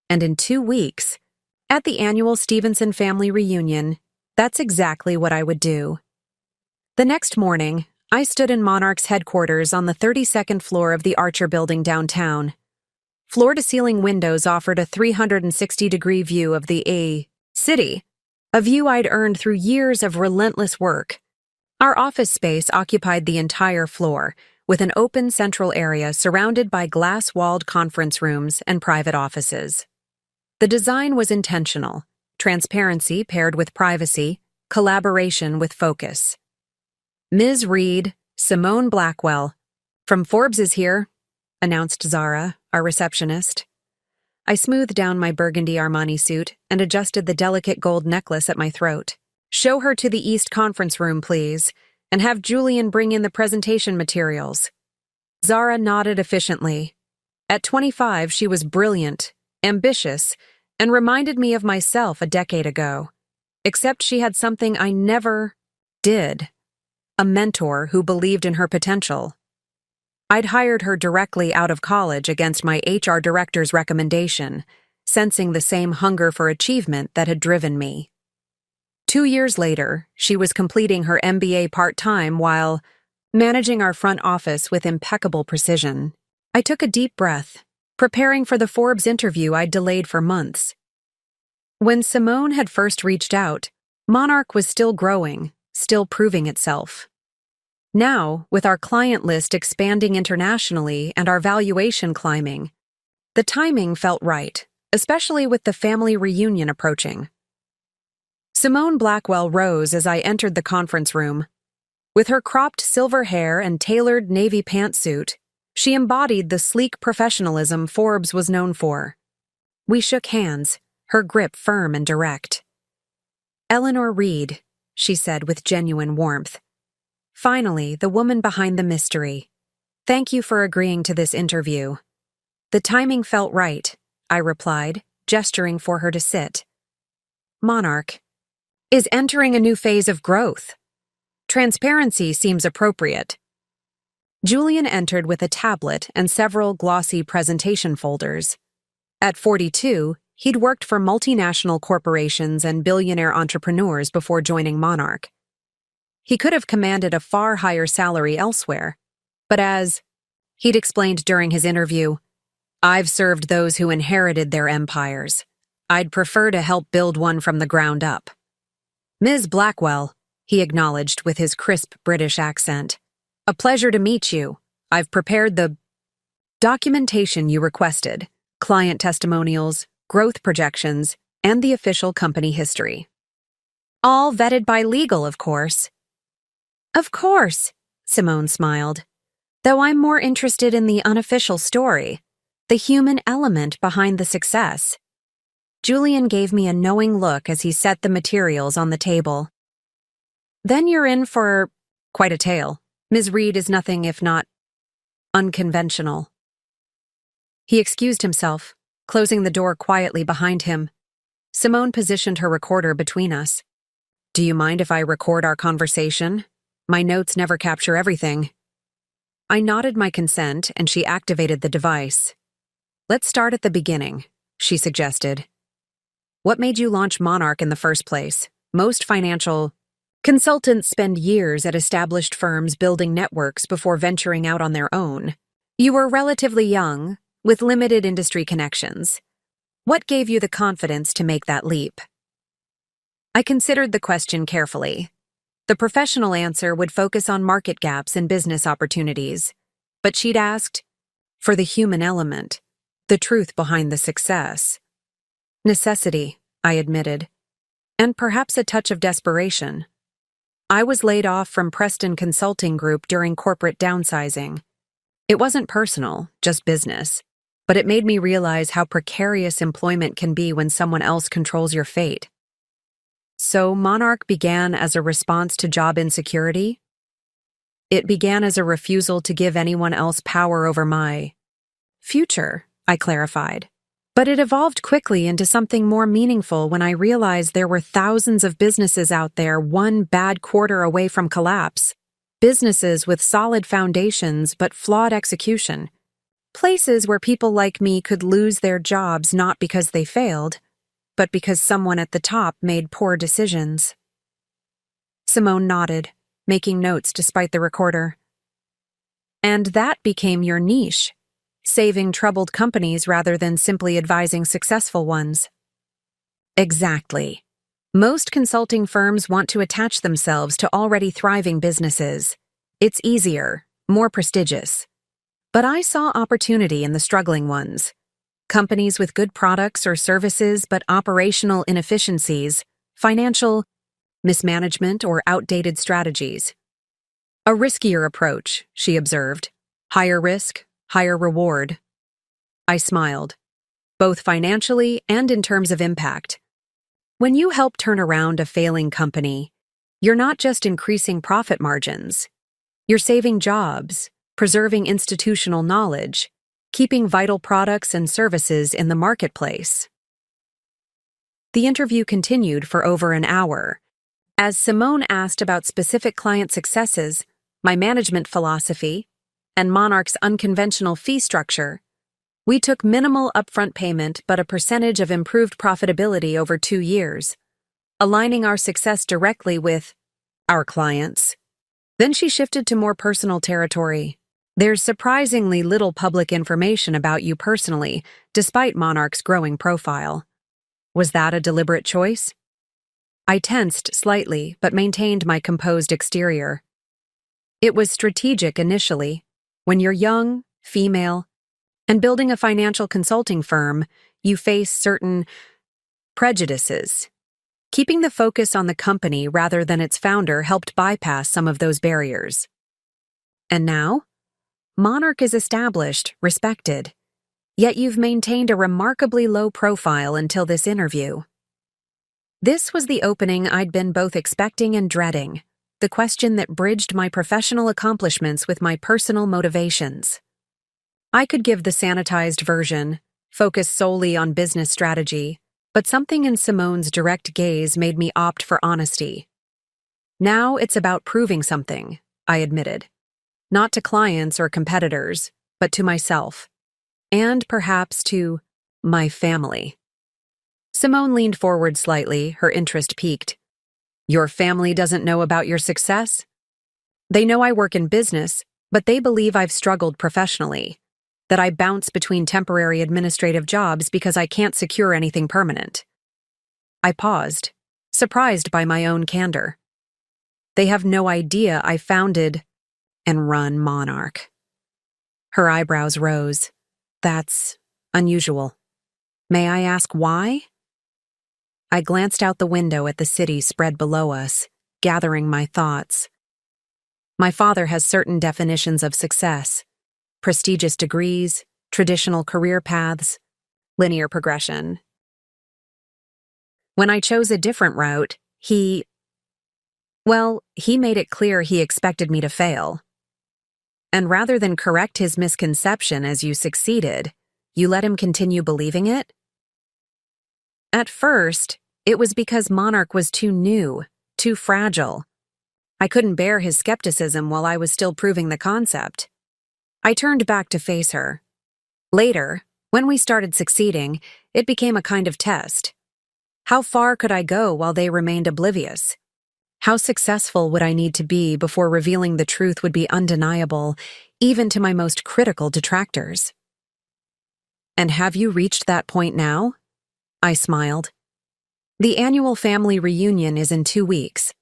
And in 2 weeks, at the annual Stevenson family reunion, that's exactly what I would do. The next morning, I stood in Monarch's headquarters on the 32nd floor of the Archer building downtown. Floor-to-ceiling windows offered a 360-degree view of the city, a view I'd earned through years of relentless work. Our office space occupied the entire floor, with an open central area surrounded by glass-walled conference rooms and private offices. The design was intentional, transparency paired with privacy, collaboration with focus. Ms. Reed, Simone Blackwell, from Forbes is here, announced Zara, our receptionist. I smoothed down my burgundy Armani suit and adjusted the delicate gold necklace at my throat. Show her to the East Conference Room, please, and have Julian bring in the presentation materials. Zara nodded efficiently. At 25, she was brilliant, ambitious, and reminded me of myself a decade ago. Except she had something I never did. A mentor who believed in her potential. I'd hired her directly out of college against my HR director's recommendation, sensing the same hunger for achievement that had driven me. 2 years later, she was completing her MBA part-time while managing our front office with impeccable precision. I took a deep breath, preparing for the Forbes interview I'd delayed for months. When Simone had first reached out, Monarch was still growing, still proving itself. Now, with our client list expanding internationally and our valuation climbing, the timing felt right, especially with the family reunion approaching. Simone Blackwell rose as I entered the conference room. With her cropped silver hair and tailored navy pantsuit, she embodied the sleek professionalism Forbes was known for. We shook hands, her grip firm and direct. "Eleanor Reed," she said with genuine warmth. "Finally, the woman behind the mystery. Thank you for agreeing to this interview." "The timing felt right," I replied, gesturing for her to sit. "Monarch is entering a new phase of growth. Transparency seems appropriate." Julian entered with a tablet and several glossy presentation folders. At 42, he'd worked for multinational corporations and billionaire entrepreneurs before joining Monarch. He could have commanded a far higher salary elsewhere, but as he'd explained during his interview, "I've served those who inherited their empires. I'd prefer to help build one from the ground up." "Ms. Blackwell," he acknowledged with his crisp British accent. "A pleasure to meet you. I've prepared the documentation you requested, client testimonials, growth projections, and the official company history. All vetted by legal, of course." "Of course," Simone smiled. "Though I'm more interested in the unofficial story, the human element behind the success." Julian gave me a knowing look as he set the materials on the table. "Then you're in for quite a tale. Ms. Reed is nothing if not unconventional." He excused himself, closing the door quietly behind him. Simone positioned her recorder between us. "Do you mind if I record our conversation? My notes never capture everything." I nodded my consent and she activated the device. "Let's start at the beginning," she suggested. "What made you launch Monarch in the first place? Most financial consultants spend years at established firms building networks before venturing out on their own. You were relatively young, with limited industry connections. What gave you the confidence to make that leap?" I considered the question carefully. The professional answer would focus on market gaps and business opportunities, but she'd asked for the human element, the truth behind the success. "Necessity," I admitted, and perhaps a touch of desperation. I was laid off from Preston Consulting Group during corporate downsizing. It wasn't personal, just business, but it made me realize how precarious employment can be when someone else controls your fate. So Monarch began as a response to job insecurity? It began as a refusal to give anyone else power over my future, I clarified. But it evolved quickly into something more meaningful when I realized there were thousands of businesses out there one bad quarter away from collapse. Businesses with solid foundations but flawed execution. Places where people like me could lose their jobs not because they failed, but because someone at the top made poor decisions. Simone nodded, making notes despite the recorder. "And that became your niche. saving troubled companies rather than simply advising successful ones. Exactly. Most consulting firms want to attach themselves to already thriving businesses. It's easier, more prestigious. But I saw opportunity in the struggling ones. Companies with good products or services but operational inefficiencies, financial mismanagement, or outdated strategies. A riskier approach, she observed. Higher risk, higher reward. I smiled, both financially and in terms of impact. When you help turn around a failing company, you're not just increasing profit margins. You're saving jobs, preserving institutional knowledge, keeping vital products and services in the marketplace. The interview continued for over an hour. As Simone asked about specific client successes, my management philosophy, and Monarch's unconventional fee structure, we took minimal upfront payment but a percentage of improved profitability over 2 years, aligning our success directly with our clients. Then she shifted to more personal territory. There's surprisingly little public information about you personally, despite Monarch's growing profile. Was that a deliberate choice? I tensed slightly, but maintained my composed exterior. It was strategic initially. When you're young, female, and building a financial consulting firm, you face certain prejudices. Keeping the focus on the company rather than its founder helped bypass some of those barriers. And now? Monarch is established, respected. Yet you've maintained a remarkably low profile until this interview. This was the opening I'd been both expecting and dreading, the question that bridged my professional accomplishments with my personal motivations. I could give the sanitized version, focus solely on business strategy, but something in Simone's direct gaze made me opt for honesty. Now it's about proving something, I admitted. Not to clients or competitors, but to myself. And perhaps to my family. Simone leaned forward slightly, her interest piqued. Your family doesn't know about your success? They know I work in business, but they believe I've struggled professionally, that I bounce between temporary administrative jobs because I can't secure anything permanent. I paused, surprised by my own candor. They have no idea I founded and run Monarch. Her eyebrows rose. That's unusual. May I ask why? I glanced out the window at the city spread below us, gathering my thoughts. My father has certain definitions of success: prestigious degrees, traditional career paths, linear progression. When I chose a different route, he made it clear he expected me to fail. And rather than correct his misconception as you succeeded, you let him continue believing it? At first, it was because Monarch was too new, too fragile. I couldn't bear his skepticism while I was still proving the concept. I turned back to face her. Later, when we started succeeding, it became a kind of test. How far could I go while they remained oblivious? How successful would I need to be before revealing the truth would be undeniable, even to my most critical detractors? And have you reached that point now? I smiled. The annual family reunion is in 2 weeks.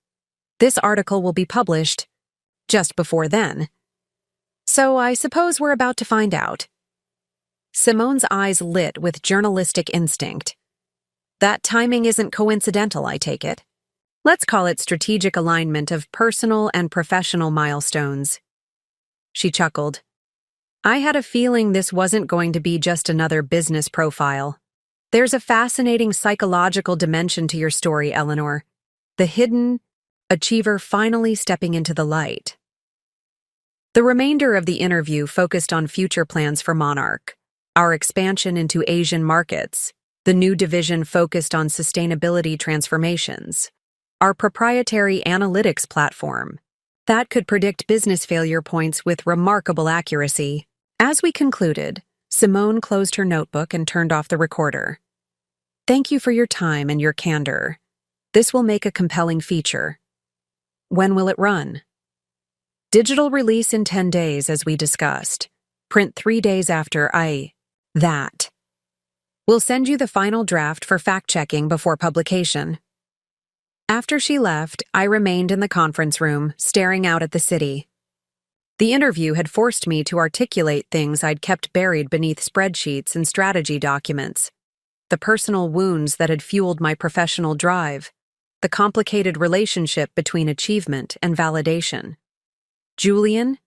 This article will be published just before then. So I suppose we're about to find out. Simone's eyes lit with journalistic instinct. That timing isn't coincidental, I take it. Let's call it strategic alignment of personal and professional milestones. She chuckled. I had a feeling this wasn't going to be just another business profile. There's a fascinating psychological dimension to your story, Eleanor. The hidden achiever finally stepping into the light. The remainder of the interview focused on future plans for Monarch, our expansion into Asian markets, the new division focused on sustainability transformations, our proprietary analytics platform that could predict business failure points with remarkable accuracy. As we concluded, Simone closed her notebook and turned off the recorder. Thank you for your time and your candor. This will make a compelling feature. When will it run? Digital release in 10 days, as we discussed. Print 3 days after that. We'll send you the final draft for fact-checking before publication. After she left, I remained in the conference room, staring out at the city. The interview had forced me to articulate things I'd kept buried beneath spreadsheets and strategy documents. The personal wounds that had fueled my professional drive. The complicated relationship between achievement and validation. Julian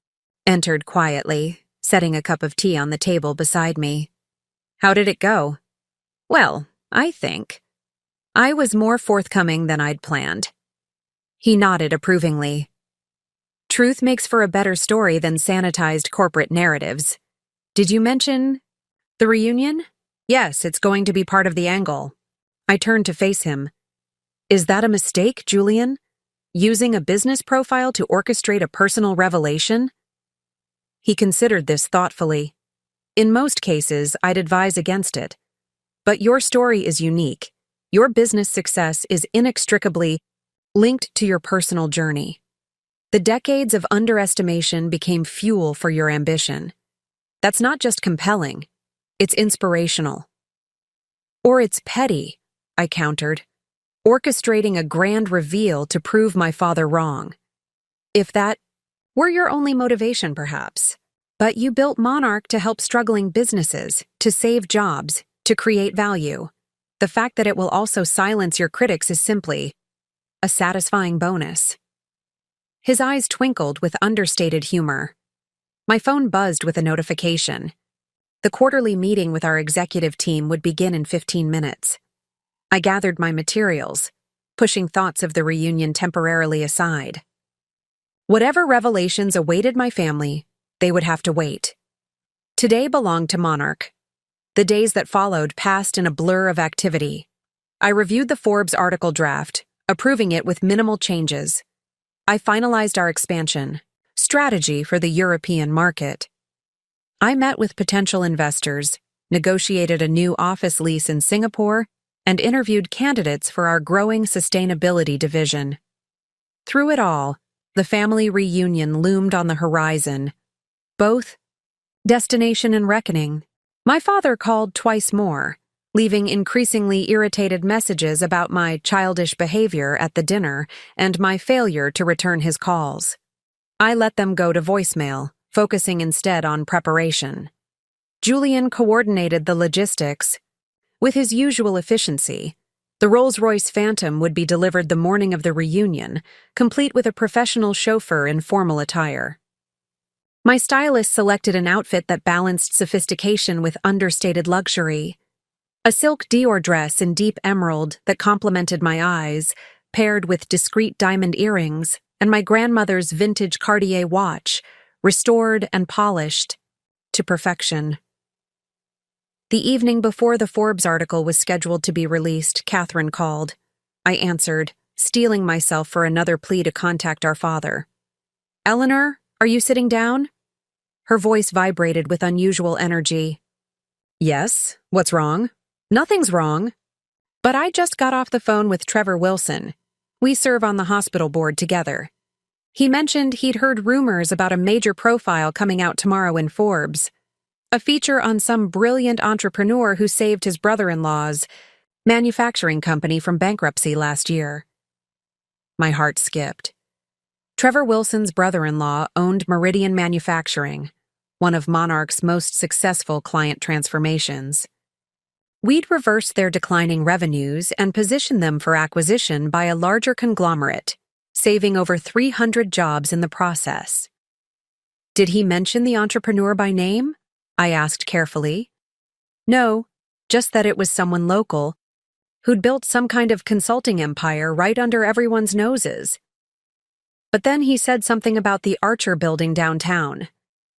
entered quietly, setting a cup of tea on the table beside me. How did it go? Well, I think I was more forthcoming than I'd planned. He nodded approvingly. Truth makes for a better story than sanitized corporate narratives. Did you mention the reunion? Yes, it's going to be part of the angle. I turned to face him. Is that a mistake, Julian? Using a business profile to orchestrate a personal revelation? He considered this thoughtfully. In most cases, I'd advise against it. But your story is unique. Your business success is inextricably linked to your personal journey. The decades of underestimation became fuel for your ambition. That's not just compelling, it's inspirational. Or it's petty, I countered, orchestrating a grand reveal to prove my father wrong. If that were your only motivation, perhaps. But you built Monarch to help struggling businesses, to save jobs, to create value. The fact that it will also silence your critics is simply a satisfying bonus. His eyes twinkled with understated humor. My phone buzzed with a notification. The quarterly meeting with our executive team would begin in 15 minutes. I gathered my materials, pushing thoughts of the reunion temporarily aside. Whatever revelations awaited my family, they would have to wait. Today belonged to Monarch. The days that followed passed in a blur of activity. I reviewed the Forbes article draft, approving it with minimal changes. I finalized our expansion strategy for the European market. I met with potential investors, negotiated a new office lease in Singapore, and interviewed candidates for our growing sustainability division. Through it all, the family reunion loomed on the horizon. Both destination and reckoning. My father called twice more, leaving increasingly irritated messages about my childish behavior at the dinner and my failure to return his calls. I let them go to voicemail, focusing instead on preparation. Julian coordinated the logistics. With his usual efficiency, the Rolls-Royce Phantom would be delivered the morning of the reunion, complete with a professional chauffeur in formal attire. My stylist selected an outfit that balanced sophistication with understated luxury. A silk Dior dress in deep emerald that complemented my eyes, paired with discreet diamond earrings, and my grandmother's vintage Cartier watch, restored and polished to perfection. The evening before the Forbes article was scheduled to be released, Catherine called. I answered, steeling myself for another plea to contact our father. Eleanor, are you sitting down? Her voice vibrated with unusual energy. Yes, what's wrong? Nothing's wrong. But I just got off the phone with Trevor Wilson. We serve on the hospital board together. He mentioned he'd heard rumors about a major profile coming out tomorrow in Forbes. A feature on some brilliant entrepreneur who saved his brother-in-law's manufacturing company from bankruptcy last year. My heart skipped. Trevor Wilson's brother-in-law owned Meridian Manufacturing, one of Monarch's most successful client transformations. We'd reverse their declining revenues and position them for acquisition by a larger conglomerate, saving over 300 jobs in the process. Did he mention the entrepreneur by name? I asked carefully. No, just that it was someone local, who'd built some kind of consulting empire right under everyone's noses. But then he said something about the Archer building downtown,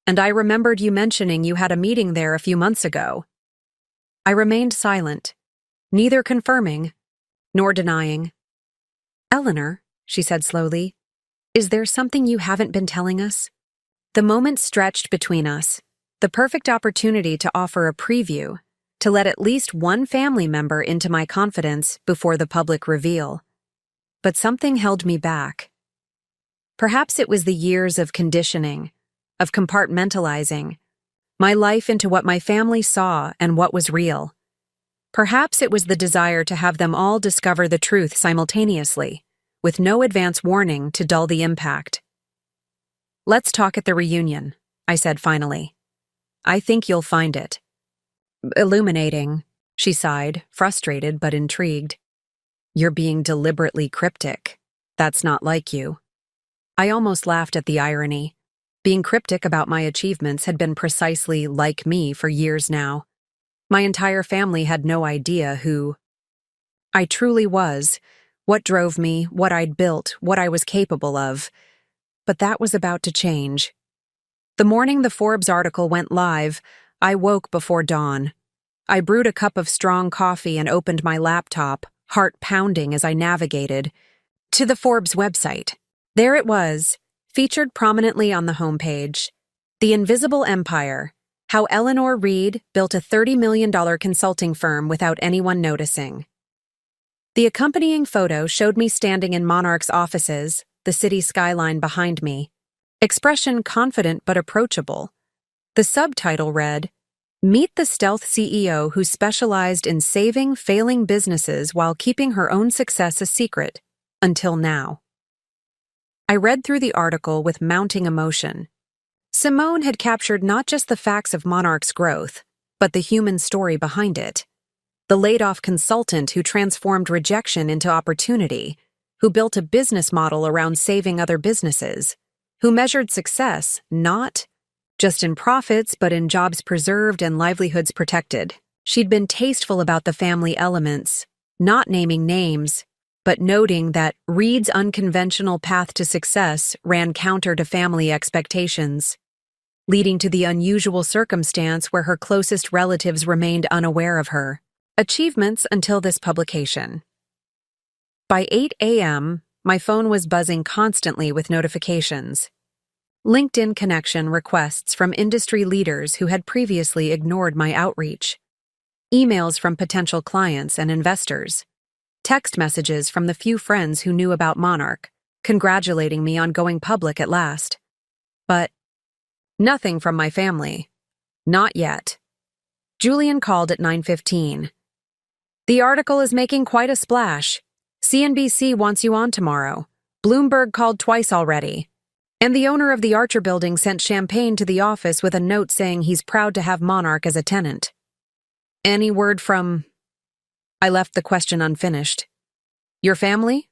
and I remembered you mentioning you had a meeting there a few months ago. I remained silent, neither confirming nor denying. Eleanor, she said slowly, is there something you haven't been telling us? The moment stretched between us, the perfect opportunity to offer a preview, to let at least one family member into my confidence before the public reveal. But something held me back. Perhaps it was the years of conditioning, of compartmentalizing. my life into what my family saw and what was real. Perhaps it was the desire to have them all discover the truth simultaneously, with no advance warning to dull the impact. "Let's talk at the reunion," I said finally. "I think you'll find it illuminating," she sighed, frustrated but intrigued. "You're being deliberately cryptic. That's not like you." I almost laughed at the irony. Being cryptic about my achievements had been precisely like me for years now. My entire family had no idea who I truly was, what drove me, what I'd built, what I was capable of. But that was about to change. The morning the Forbes article went live, I woke before dawn. I brewed a cup of strong coffee and opened my laptop, heart pounding as I navigated to the Forbes website. There it was, featured prominently on the homepage. The Invisible Empire: How Eleanor Reed Built a $30 million Consulting Firm Without Anyone Noticing. The accompanying photo showed me standing in Monarch's offices, the city skyline behind me. Expression confident but approachable. The subtitle read, "Meet the Stealth CEO Who Specialized in Saving Failing Businesses While Keeping Her Own Success a Secret, Until Now." I read through the article with mounting emotion. Simone had captured not just the facts of Monarch's growth, but the human story behind it. The laid-off consultant who transformed rejection into opportunity, who built a business model around saving other businesses, who measured success not just in profits but in jobs preserved and livelihoods protected. She'd been tasteful about the family elements, not naming names, but noting that Reed's unconventional path to success ran counter to family expectations, leading to the unusual circumstance where her closest relatives remained unaware of her achievements until this publication. By 8 a.m., my phone was buzzing constantly with notifications. LinkedIn connection requests from industry leaders who had previously ignored my outreach. Emails from potential clients and investors. Text messages from the few friends who knew about Monarch, congratulating me on going public at last. But nothing from my family. Not yet. Julian called at 9:15. "The article is making quite a splash. CNBC wants you on tomorrow. Bloomberg called twice already. And the owner of the Archer building sent champagne to the office with a note saying he's proud to have Monarch as a tenant. Any word from..." I left the question unfinished. "Your family?"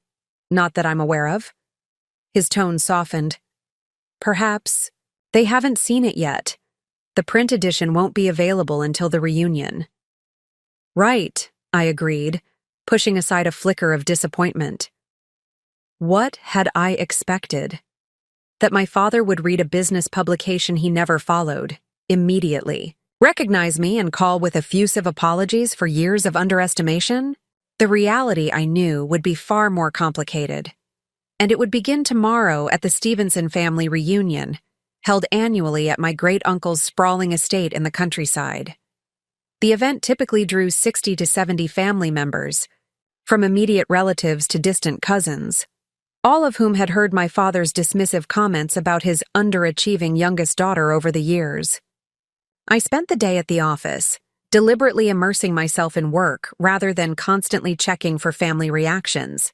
"Not that I'm aware of." His tone softened. "Perhaps they haven't seen it yet. The print edition won't be available until the reunion." "Right," I agreed, pushing aside a flicker of disappointment. What had I expected? That my father would read a business publication he never followed, immediately, recognize me and call with effusive apologies for years of underestimation? The reality, I knew, would be far more complicated. And it would begin tomorrow at the Stevenson family reunion, held annually at my great-uncle's sprawling estate in the countryside. The event typically drew 60 to 70 family members, from immediate relatives to distant cousins, all of whom had heard my father's dismissive comments about his underachieving youngest daughter over the years. I spent the day at the office, deliberately immersing myself in work rather than constantly checking for family reactions.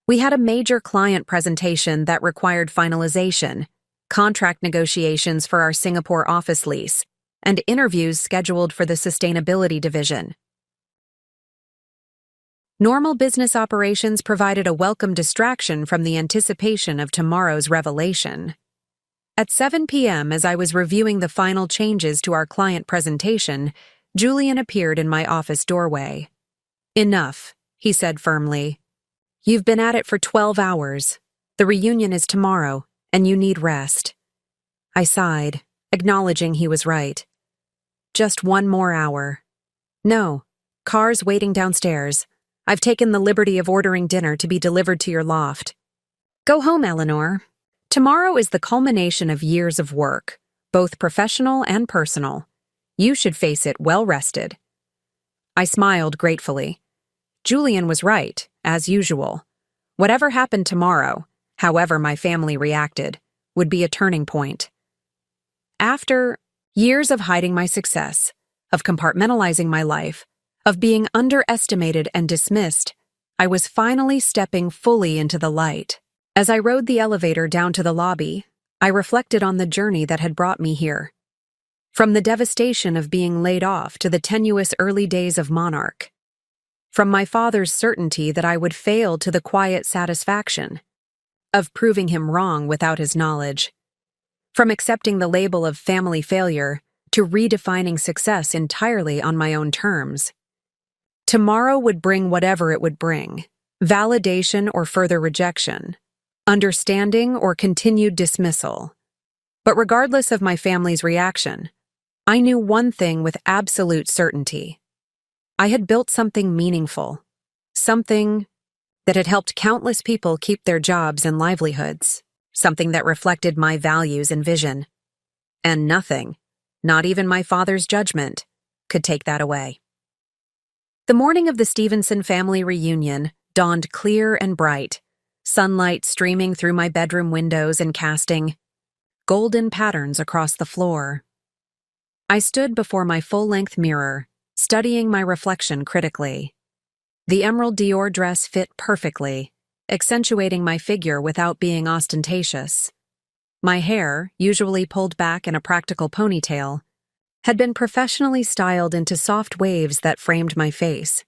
We had a major client presentation that required finalization, contract negotiations for our Singapore office lease, and interviews scheduled for the sustainability division. Normal business operations provided a welcome distraction from the anticipation of tomorrow's revelation. At 7 p.m., as I was reviewing the final changes to our client presentation, Julian appeared in my office doorway. "Enough," he said firmly. "You've been at it for 12 hours. The reunion is tomorrow, and you need rest." I sighed, acknowledging he was right. "Just one more hour." "No. Car's waiting downstairs. I've taken the liberty of ordering dinner to be delivered to your loft. Go home, Eleanor. Tomorrow is the culmination of years of work, both professional and personal. You should face it well-rested." I smiled gratefully. Julian was right, as usual. Whatever happened tomorrow, however my family reacted, would be a turning point. After, Years of hiding my success, of compartmentalizing my life, of being underestimated and dismissed, I was finally stepping fully into the light. As I rode the elevator down to the lobby, I reflected on the journey that had brought me here. From the devastation of being laid off to the tenuous early days of Monarch. From my father's certainty that I would fail to the quiet satisfaction of proving him wrong without his knowledge. From accepting the label of family failure to redefining success entirely on my own terms. Tomorrow would bring whatever it would bring, validation or further rejection, understanding or continued dismissal. But regardless of my family's reaction, I knew one thing with absolute certainty. I had built something meaningful, something that had helped countless people keep their jobs and livelihoods, something that reflected my values and vision. And nothing, not even my father's judgment, could take that away. The morning of the Stevenson family reunion dawned clear and bright, sunlight streaming through my bedroom windows and casting golden patterns across the floor. I stood before my full-length mirror, studying my reflection critically. The emerald Dior dress fit perfectly, accentuating my figure without being ostentatious. My hair, usually pulled back in a practical ponytail, had been professionally styled into soft waves that framed my face.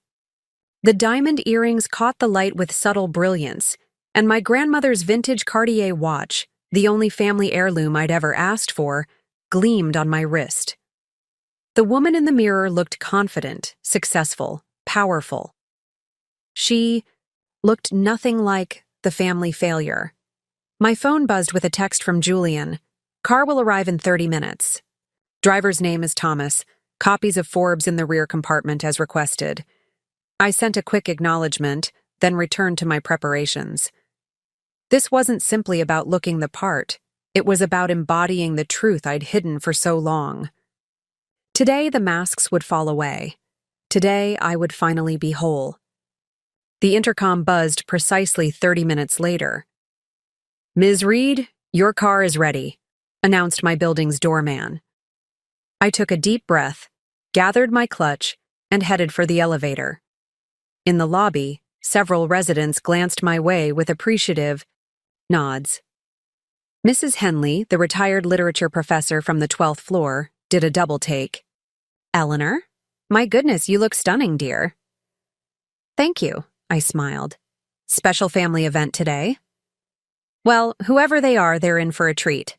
The diamond earrings caught the light with subtle brilliance, and my grandmother's vintage Cartier watch, the only family heirloom I'd ever asked for, gleamed on my wrist. The woman in the mirror looked confident, successful, powerful. She looked nothing like the family failure. My phone buzzed with a text from Julian. Car will arrive in 30 minutes. Driver's name is Thomas. Copies of Forbes in the rear compartment as requested. I sent a quick acknowledgement, then returned to my preparations. This wasn't simply about looking the part. It was about embodying the truth I'd hidden for so long. Today, the masks would fall away. Today, I would finally be whole. The intercom buzzed precisely 30 minutes later. "Ms. Reed, your car is ready," announced my building's doorman. I took a deep breath, gathered my clutch, and headed for the elevator. In the lobby, several residents glanced my way with appreciative nods. Mrs. Henley, the retired literature professor from the 12th floor, did a double take. "Eleanor? My goodness, you look stunning, dear." "Thank you," I smiled. "Special family event today?" "Well, whoever they are, they're in for a treat."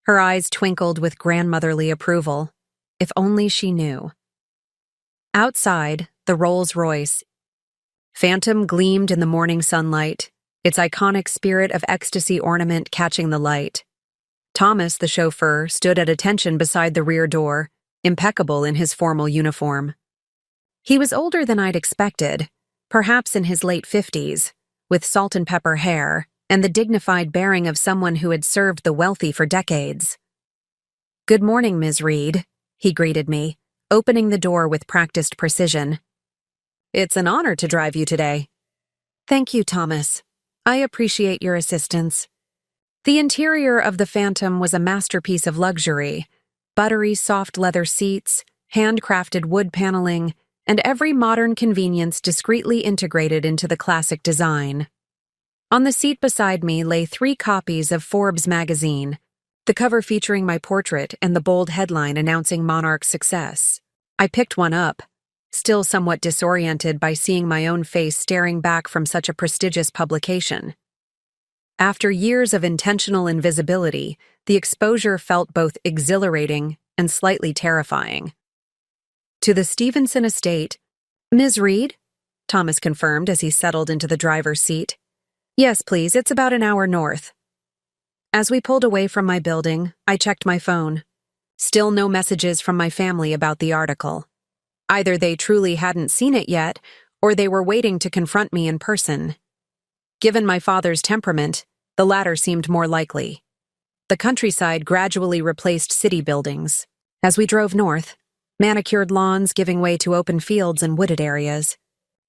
Her eyes twinkled with grandmotherly approval. If only she knew. Outside, the Rolls-Royce Phantom gleamed in the morning sunlight, its iconic spirit of ecstasy ornament catching the light. Thomas, the chauffeur, stood at attention beside the rear door, impeccable in his formal uniform. He was older than I'd expected, perhaps in his late 50s, with salt and pepper hair and the dignified bearing of someone who had served the wealthy for decades. "Good morning, Ms. Reed," he greeted me, opening the door with practiced precision. "It's an honor to drive you today." "Thank you, Thomas. I appreciate your assistance." The interior of the Phantom was a masterpiece of luxury. Buttery soft leather seats, handcrafted wood paneling, and every modern convenience discreetly integrated into the classic design. On the seat beside me lay 3 copies of Forbes magazine, the cover featuring my portrait and the bold headline announcing Monarch's success. I picked one up, still somewhat disoriented by seeing my own face staring back from such a prestigious publication. After years of intentional invisibility, the exposure felt both exhilarating and slightly terrifying. "To the Stevenson estate." "Ms. Reed?" Thomas confirmed as he settled into the driver's seat. "Yes, please, it's about an hour north." As we pulled away from my building, I checked my phone. Still no messages from my family about the article. Either they truly hadn't seen it yet, or they were waiting to confront me in person. Given my father's temperament, the latter seemed more likely. The countryside gradually replaced city buildings. As we drove north, manicured lawns giving way to open fields and wooded areas.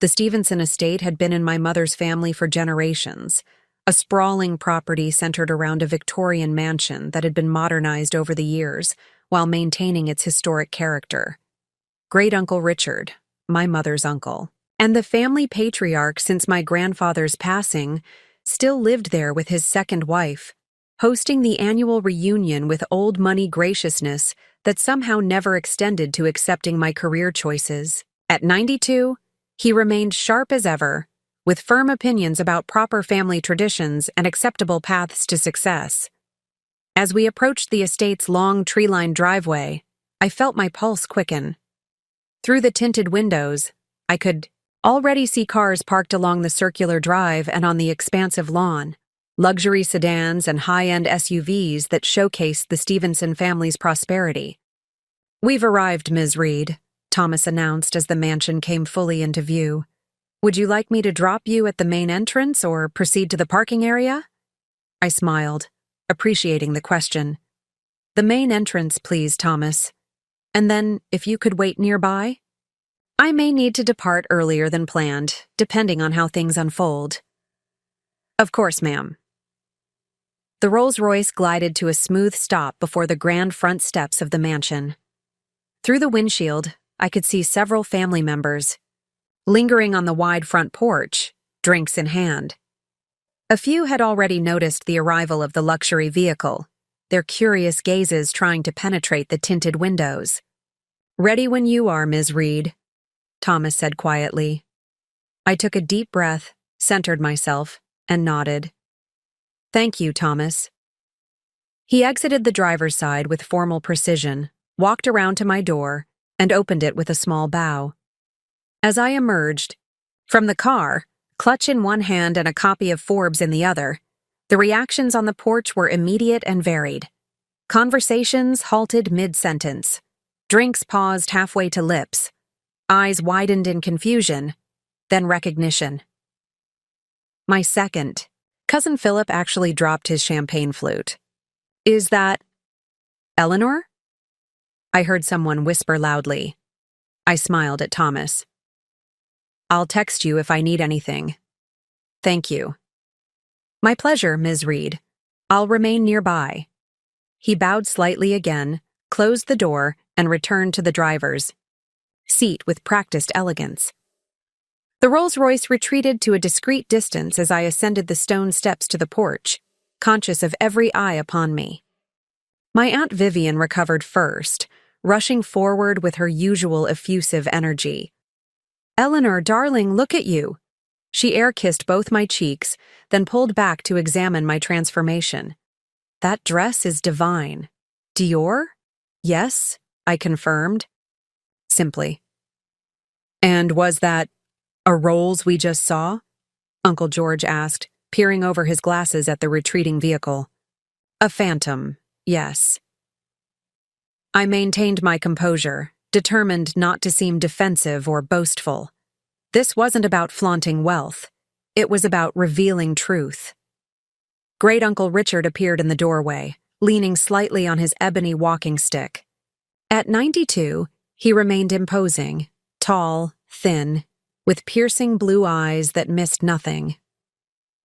The Stevenson estate had been in my mother's family for generations, a sprawling property centered around a Victorian mansion that had been modernized over the years, while maintaining its historic character. Great-Uncle Richard, my mother's uncle, and the family patriarch since my grandfather's passing, still lived there with his second wife, hosting the annual reunion with old money graciousness that somehow never extended to accepting my career choices. At 92, he remained sharp as ever, with firm opinions about proper family traditions and acceptable paths to success. As we approached the estate's long tree-lined driveway, I felt my pulse quicken. Through the tinted windows, I could already see cars parked along the circular drive and on the expansive lawn, luxury sedans and high-end SUVs that showcased the Stevenson family's prosperity. "We've arrived, Ms. Reed," Thomas announced as the mansion came fully into view. "Would you like me to drop you at the main entrance or proceed to the parking area?" I smiled, appreciating the question. "The main entrance, please, Thomas. And then, if you could wait nearby? I may need to depart earlier than planned, depending on how things unfold." "Of course, ma'am." The Rolls-Royce glided to a smooth stop before the grand front steps of the mansion. Through the windshield, I could see several family members, lingering on the wide front porch, drinks in hand. A few had already noticed the arrival of the luxury vehicle, their curious gazes trying to penetrate the tinted windows. "Ready when you are, Ms. Reed," Thomas said quietly. I took a deep breath, centered myself, and nodded. "Thank you, Thomas." He exited the driver's side with formal precision, walked around to my door, and opened it with a small bow. As I emerged from the car, clutch in one hand and a copy of Forbes in the other, the reactions on the porch were immediate and varied. Conversations halted mid-sentence. Drinks paused halfway to lips. Eyes widened in confusion, then recognition. My second, Cousin Philip actually dropped his champagne flute. "Is that Eleanor?" I heard someone whisper loudly. I smiled at Thomas. "I'll text you if I need anything." "Thank you." "My pleasure, Ms. Reed. I'll remain nearby." He bowed slightly again, closed the door, and returned to the driver's seat with practiced elegance. The Rolls-Royce retreated to a discreet distance as I ascended the stone steps to the porch, conscious of every eye upon me. My Aunt Vivian recovered first, rushing forward with her usual effusive energy. "Eleanor, darling, look at you." She air-kissed both my cheeks, then pulled back to examine my transformation. "That dress is divine." "Dior?" "Yes," I confirmed. Simply. "And was that a Rolls we just saw?" Uncle George asked, peering over his glasses at the retreating vehicle. "A Phantom, yes." I maintained my composure, determined not to seem defensive or boastful. This wasn't about flaunting wealth. It was about revealing truth. Great-Uncle Richard appeared in the doorway, leaning slightly on his ebony walking stick. At 92, he remained imposing, tall, thin, with piercing blue eyes that missed nothing.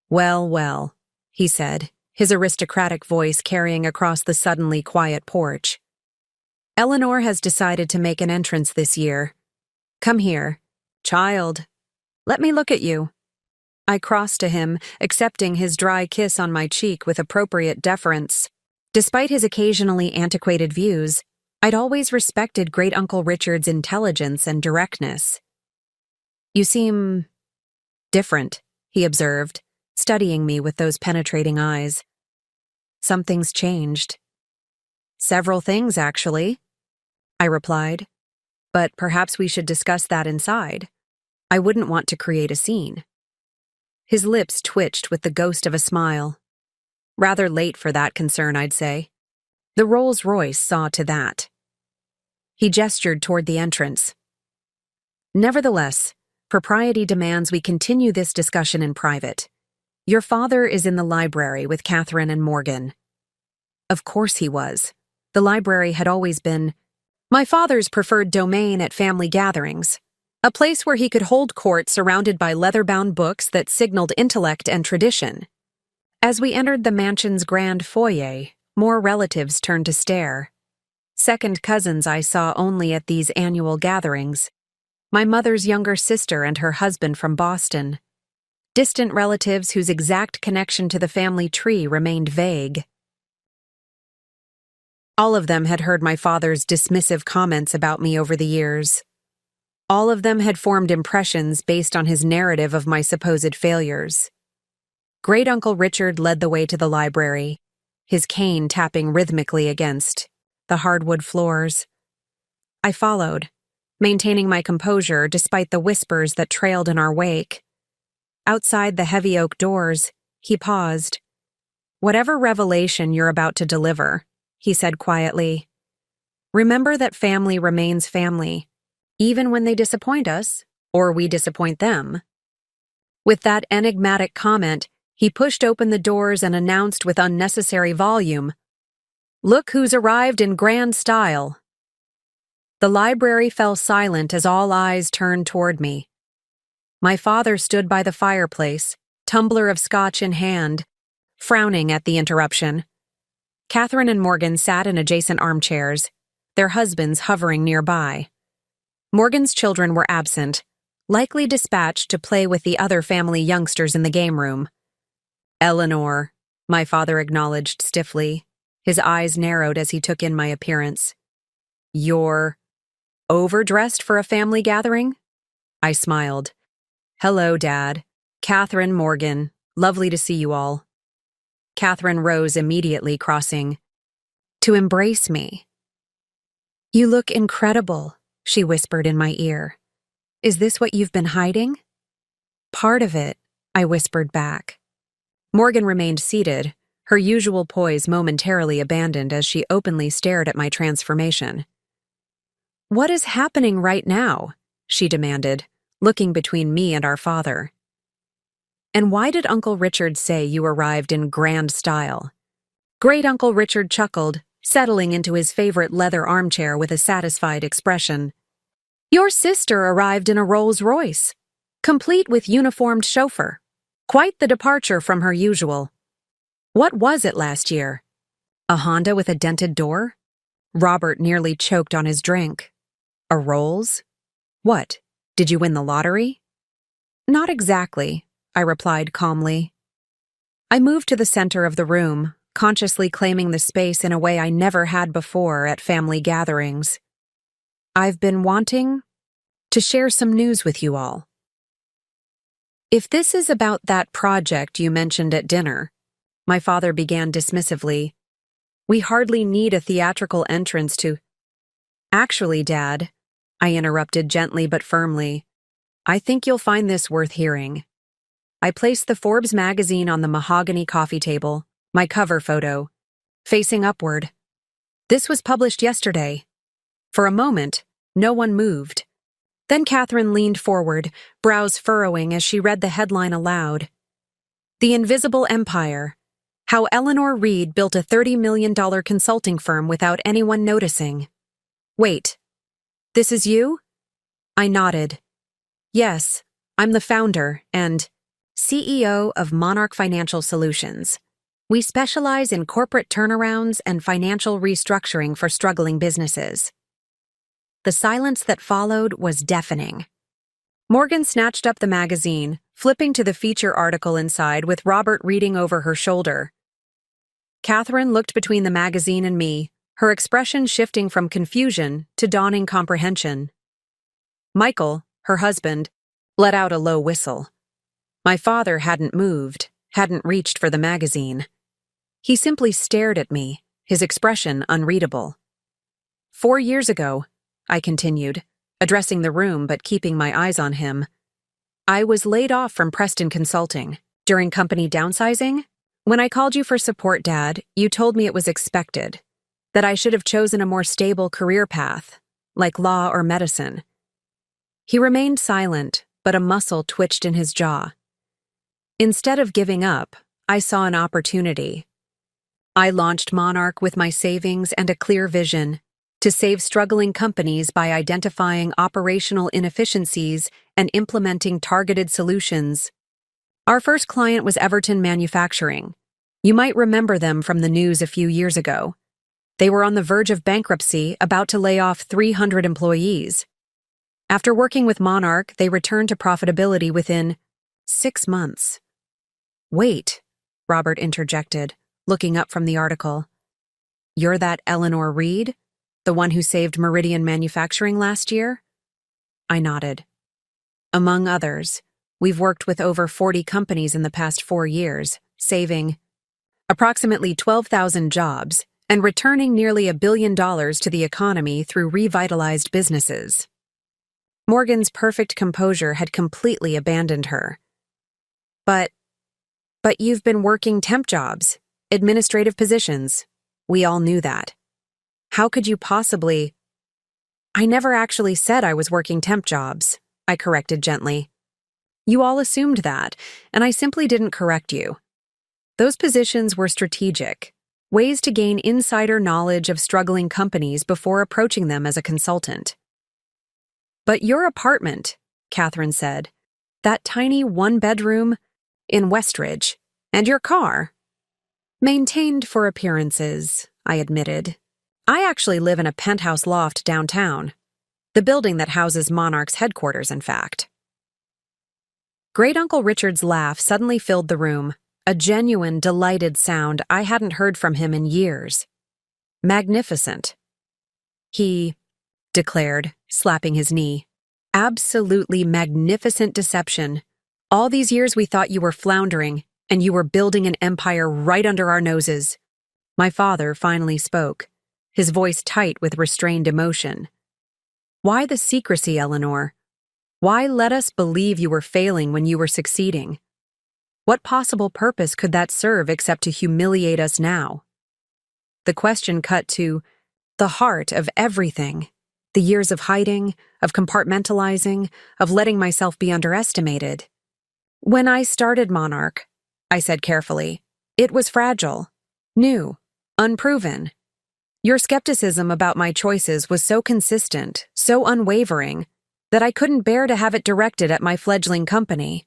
"Well, well," he said, his aristocratic voice carrying across the suddenly quiet porch. "Eleanor has decided to make an entrance this year. Come here, child. Let me look at you." I crossed to him, accepting his dry kiss on my cheek with appropriate deference. Despite his occasionally antiquated views, I'd always respected Great-Uncle Richard's intelligence and directness. "You seem different," he observed, studying me with those penetrating eyes. "Something's changed." "Several things, actually," I replied. "But perhaps we should discuss that inside. I wouldn't want to create a scene." His lips twitched with the ghost of a smile. Rather late for that concern, I'd say. The Rolls-Royce saw to that. He gestured toward the entrance. "Nevertheless, propriety demands we continue this discussion in private. Your father is in the library with Catherine and Morgan." Of course he was. The library had always been my father's preferred domain at family gatherings, a place where he could hold court surrounded by leather-bound books that signaled intellect and tradition. As we entered the mansion's grand foyer, more relatives turned to stare. second cousins I saw only at these annual gatherings, my mother's younger sister and her husband from Boston, distant relatives whose exact connection to the family tree remained vague. All of them had heard my father's dismissive comments about me over the years. All of them had formed impressions based on his narrative of my supposed failures. Great-Uncle Richard led the way to the library, his cane tapping rhythmically against the hardwood floors. I followed, maintaining my composure despite the whispers that trailed in our wake. Outside the heavy oak doors, he paused. "Whatever revelation you're about to deliver," he said quietly, "remember that family remains family, even when they disappoint us, or we disappoint them." With that enigmatic comment, he pushed open the doors and announced with unnecessary volume, "Look who's arrived in grand style." The library fell silent as all eyes turned toward me. My father stood by the fireplace, tumbler of scotch in hand, frowning at the interruption. Catherine and Morgan sat in adjacent armchairs, their husbands hovering nearby. Morgan's children were absent, likely dispatched to play with the other family youngsters in the game room. "Eleanor," my father acknowledged stiffly. His eyes narrowed as he took in my appearance. "You're overdressed for a family gathering?" I smiled. "Hello, Dad. Catherine, Morgan. Lovely to see you all." Catherine rose immediately, crossing to embrace me. "You look incredible," she whispered in my ear. "Is this what you've been hiding?" "Part of it," I whispered back. Morgan remained seated, her usual poise momentarily abandoned as she openly stared at my transformation. "What is happening right now?" she demanded, looking between me and our father. "And why did Uncle Richard say you arrived in grand style?" Great-Uncle Richard chuckled, settling into his favorite leather armchair with a satisfied expression. "Your sister arrived in a Rolls-Royce, complete with uniformed chauffeur. Quite the departure from her usual. What was it last year? A Honda with a dented door?" Robert nearly choked on his drink. "A Rolls? What, did you win the lottery?" "Not exactly," I replied calmly. I moved to the center of the room, consciously claiming the space in a way I never had before at family gatherings. "I've been wanting to share some news with you all." "If this is about that project you mentioned at dinner," my father began dismissively, "we hardly need a theatrical entrance to—" "Actually, Dad," I interrupted gently but firmly, "I think you'll find this worth hearing." I placed the Forbes magazine on the mahogany coffee table, my cover photo, facing upward. "This was published yesterday." For a moment, no one moved. Then Catherine leaned forward, brows furrowing as she read the headline aloud. "The Invisible Empire: How Eleanor Reed Built a $30 million Consulting Firm Without Anyone Noticing." "Wait, this is you?" I nodded. "Yes, I'm the founder and CEO of Monarch Financial Solutions. We specialize in corporate turnarounds and financial restructuring for struggling businesses." The silence that followed was deafening. Morgan snatched up the magazine, flipping to the feature article inside with Robert reading over her shoulder. Catherine looked between the magazine and me, her expression shifting from confusion to dawning comprehension. Michael, her husband, let out a low whistle. My father hadn't moved, hadn't reached for the magazine. He simply stared at me, his expression unreadable. 4 years ago, I continued, addressing the room but keeping my eyes on him, I was laid off from Preston Consulting. During company downsizing? When I called you for support, Dad, you told me it was expected, that I should have chosen a more stable career path, like law or medicine. He remained silent, but a muscle twitched in his jaw. Instead of giving up, I saw an opportunity. I launched Monarch with my savings and a clear vision to save struggling companies by identifying operational inefficiencies and implementing targeted solutions. Our first client was Everton Manufacturing. You might remember them from the news a few years ago. They were on the verge of bankruptcy, about to lay off 300 employees. After working with Monarch, they returned to profitability within 6 months. Wait, Robert interjected, looking up from the article. You're that Eleanor Reed? The one who saved Meridian Manufacturing last year? I nodded. Among others, we've worked with over 40 companies in the past 4 years, saving approximately 12,000 jobs and returning nearly $1 billion to the economy through revitalized businesses. Morgan's perfect composure had completely abandoned her. But you've been working temp jobs, administrative positions. We all knew that. How could you possibly— I never actually said I was working temp jobs, I corrected gently. You all assumed that, and I simply didn't correct you. Those positions were strategic, ways to gain insider knowledge of struggling companies before approaching them as a consultant. But your apartment, Catherine said, that tiny one-bedroom in Westridge, and your car. Maintained for appearances, I admitted. I actually live in a penthouse loft downtown. The building that houses Monarch's headquarters, in fact. Great Uncle Richard's laugh suddenly filled the room, a genuine, delighted sound I hadn't heard from him in years. Magnificent. He declared, slapping his knee. Absolutely magnificent deception. All these years we thought you were floundering, and you were building an empire right under our noses. My father finally spoke, his voice tight with restrained emotion. Why the secrecy, Eleanor? Why let us believe you were failing when you were succeeding? What possible purpose could that serve except to humiliate us now? The question cut to the heart of everything. The years of hiding, of compartmentalizing, of letting myself be underestimated. When I started Monarch, I said carefully, it was fragile, new, unproven. Your skepticism about my choices was so consistent, so unwavering, that I couldn't bear to have it directed at my fledgling company.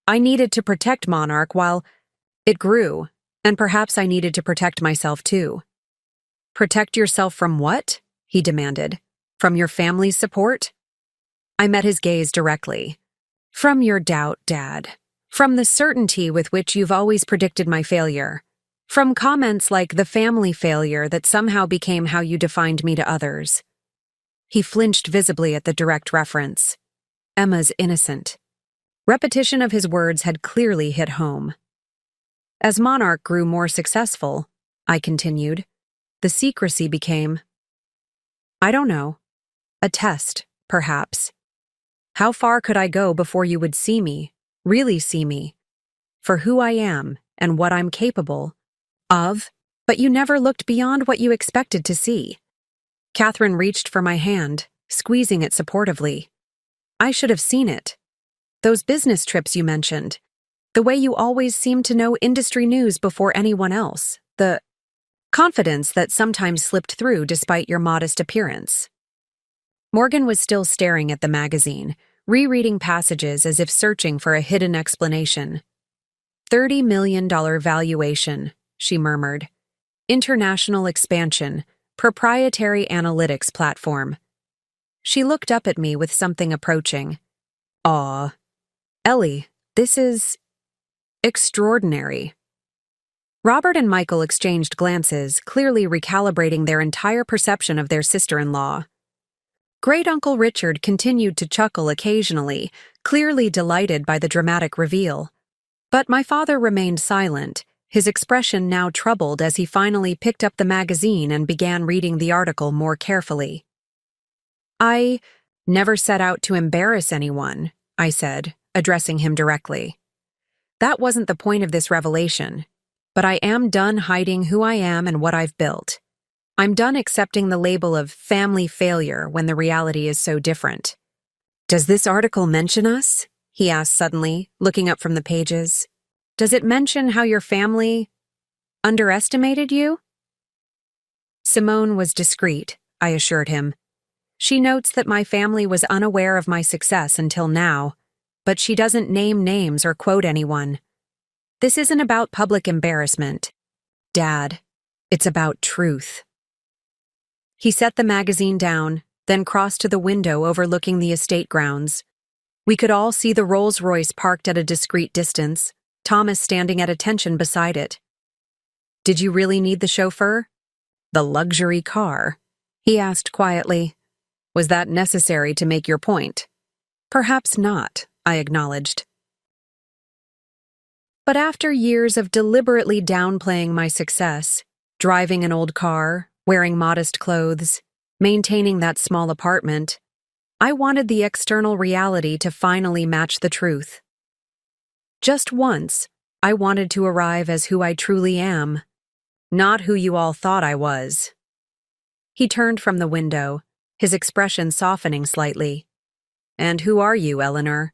I needed to protect Monarch while it grew, and perhaps I needed to protect myself too. Protect yourself from what? He demanded. From your family's support? I met his gaze directly. From your doubt, Dad. From the certainty with which you've always predicted my failure. From comments like the family failure that somehow became how you defined me to others. He flinched visibly at the direct reference. Emma's innocent. Repetition of his words had clearly hit home. As Monarch grew more successful, I continued, the secrecy became, I don't know, a test, perhaps. How far could I go before you would see me, really see me, for who I am and what I'm capable of? But you never looked beyond what you expected to see. Catherine reached for my hand, squeezing it supportively. I should have seen it. Those business trips you mentioned. The way you always seemed to know industry news before anyone else. The confidence that sometimes slipped through despite your modest appearance. Morgan was still staring at the magazine, rereading passages as if searching for a hidden explanation. $30 million valuation, she murmured. International expansion, proprietary analytics platform. She looked up at me with something approaching. Aw. Ellie, this is extraordinary. Robert and Michael exchanged glances, clearly recalibrating their entire perception of their sister-in-law. Great Uncle Richard continued to chuckle occasionally, clearly delighted by the dramatic reveal. But my father remained silent, his expression now troubled as he finally picked up the magazine and began reading the article more carefully. I never set out to embarrass anyone, I said, addressing him directly. That wasn't the point of this revelation, but I am done hiding who I am and what I've built. I'm done accepting the label of family failure when the reality is so different. Does this article mention us? He asked suddenly, looking up from the pages. Does it mention how your family underestimated you? Simone was discreet, I assured him. She notes that my family was unaware of my success until now, but she doesn't name names or quote anyone. This isn't about public embarrassment. Dad, it's about truth. He set the magazine down, then crossed to the window overlooking the estate grounds. We could all see the Rolls-Royce parked at a discreet distance, Thomas standing at attention beside it. "Did you really need the chauffeur? The luxury car?" he asked quietly. "Was that necessary to make your point?" "Perhaps not," I acknowledged. But after years of deliberately downplaying my success, driving an old car, wearing modest clothes, maintaining that small apartment, I wanted the external reality to finally match the truth. Just once, I wanted to arrive as who I truly am, not who you all thought I was. He turned from the window, his expression softening slightly. "And who are you, Eleanor?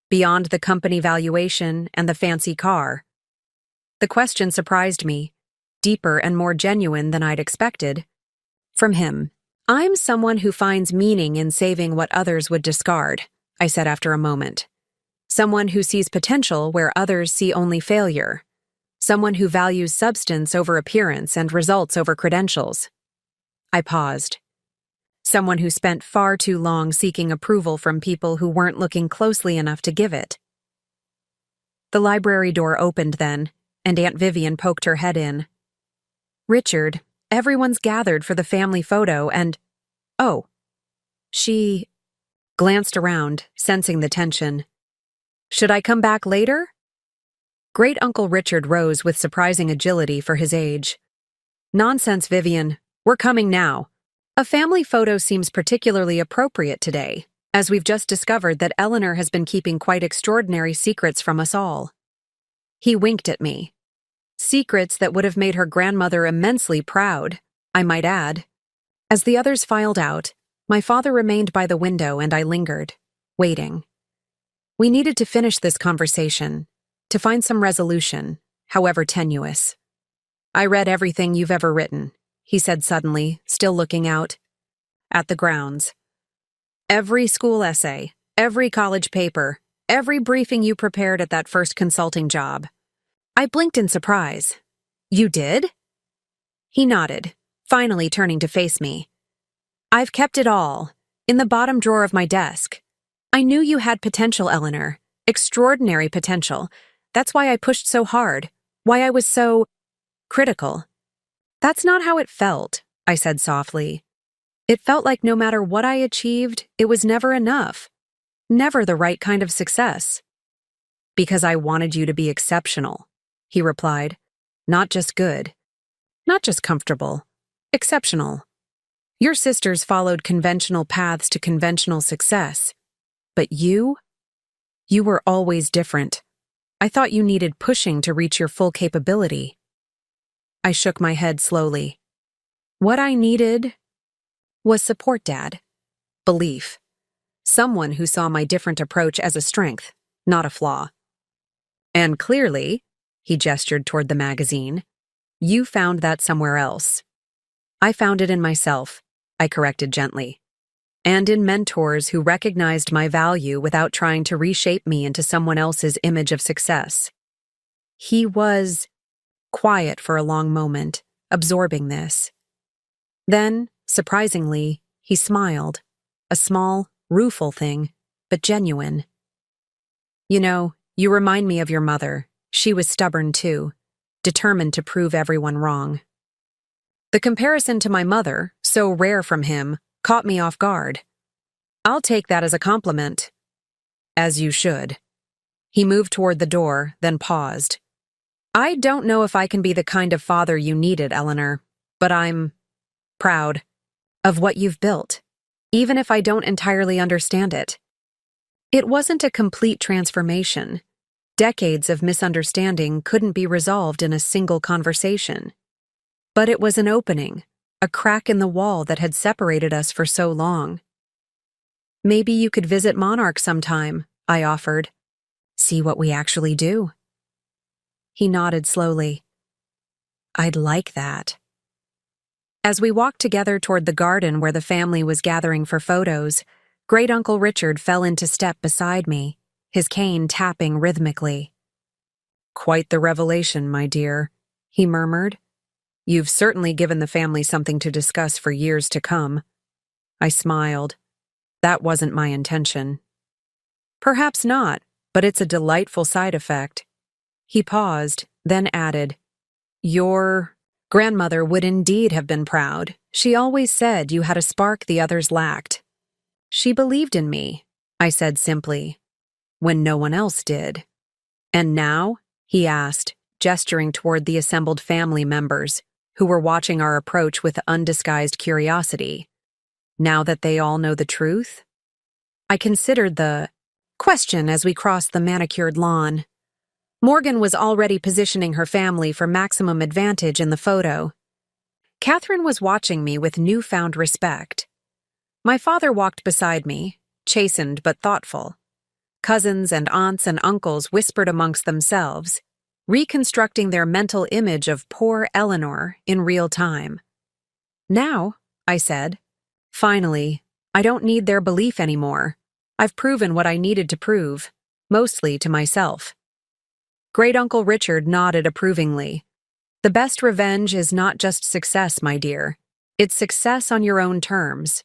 Beyond the company valuation and the fancy car?" The question surprised me, deeper and more genuine than I'd expected. From him. "I'm someone who finds meaning in saving what others would discard," I said after a moment. "Someone who sees potential where others see only failure. Someone who values substance over appearance and results over credentials." I paused. Someone who spent far too long seeking approval from people who weren't looking closely enough to give it. The library door opened then, and Aunt Vivian poked her head in. "Richard, everyone's gathered for the family photo and—" "Oh." She glanced around, sensing the tension. "Should I come back later?" Great Uncle Richard rose with surprising agility for his age. "Nonsense, Vivian. We're coming now. A family photo seems particularly appropriate today, as we've just discovered that Eleanor has been keeping quite extraordinary secrets from us all." He winked at me. Secrets that would have made her grandmother immensely proud, I might add. As the others filed out, my father remained by the window and I lingered, waiting. We needed to finish this conversation, to find some resolution, however tenuous. "I read everything you've ever written," he said suddenly, still looking out. "At the grounds. Every school essay, every college paper, every briefing you prepared at that first consulting job." I blinked in surprise. "You did?" He nodded, finally turning to face me. "I've kept it all, in the bottom drawer of my desk. I knew you had potential, Eleanor, extraordinary potential. That's why I pushed so hard, why I was so critical." "That's not how it felt," I said softly. "It felt like no matter what I achieved, it was never enough, never the right kind of success." "Because I wanted you to be exceptional," he replied. "Not just good, not just comfortable, exceptional. Your sisters followed conventional paths to conventional success. But you were always different. I thought you needed pushing to reach your full capability." I shook my head slowly. What I needed was support, Dad. Belief. Someone who saw my different approach as a strength, not a flaw. "And clearly," he gestured toward the magazine, "you found that somewhere else." "I found it in myself," I corrected gently. "And in mentors who recognized my value without trying to reshape me into someone else's image of success." He was quiet for a long moment, absorbing this. Then, surprisingly, he smiled. A small, rueful thing, but genuine. "You know, you remind me of your mother. She was stubborn too, determined to prove everyone wrong." The comparison to my mother, so rare from him, caught me off guard. "I'll take that as a compliment." "As you should." He moved toward the door, then paused. "I don't know if I can be the kind of father you needed, Eleanor, but I'm proud of what you've built, even if I don't entirely understand it." It wasn't a complete transformation. Decades of misunderstanding couldn't be resolved in a single conversation. But it was an opening, a crack in the wall that had separated us for so long. "Maybe you could visit Monarch sometime," I offered. "See what we actually do." He nodded slowly. "I'd like that." As we walked together toward the garden where the family was gathering for photos, Great Uncle Richard fell into step beside me, his cane tapping rhythmically. "Quite the revelation, my dear," he murmured. You've certainly given the family something to discuss for years to come. I smiled. That wasn't my intention. Perhaps not, but it's a delightful side effect. He paused, then added, Your grandmother would indeed have been proud. She always said you had a spark the others lacked. She believed in me, I said simply, when no one else did. And now? He asked, gesturing toward the assembled family members, who were watching our approach with undisguised curiosity. Now that they all know the truth? I considered the question as we crossed the manicured lawn. Morgan was already positioning her family for maximum advantage in the photo. Catherine was watching me with newfound respect. My father walked beside me, chastened but thoughtful. Cousins and aunts and uncles whispered amongst themselves, reconstructing their mental image of poor Eleanor in real time. Now, I said, finally, I don't need their belief anymore. I've proven what I needed to prove, mostly to myself. Great-Uncle Richard nodded approvingly. The best revenge is not just success, my dear. It's success on your own terms.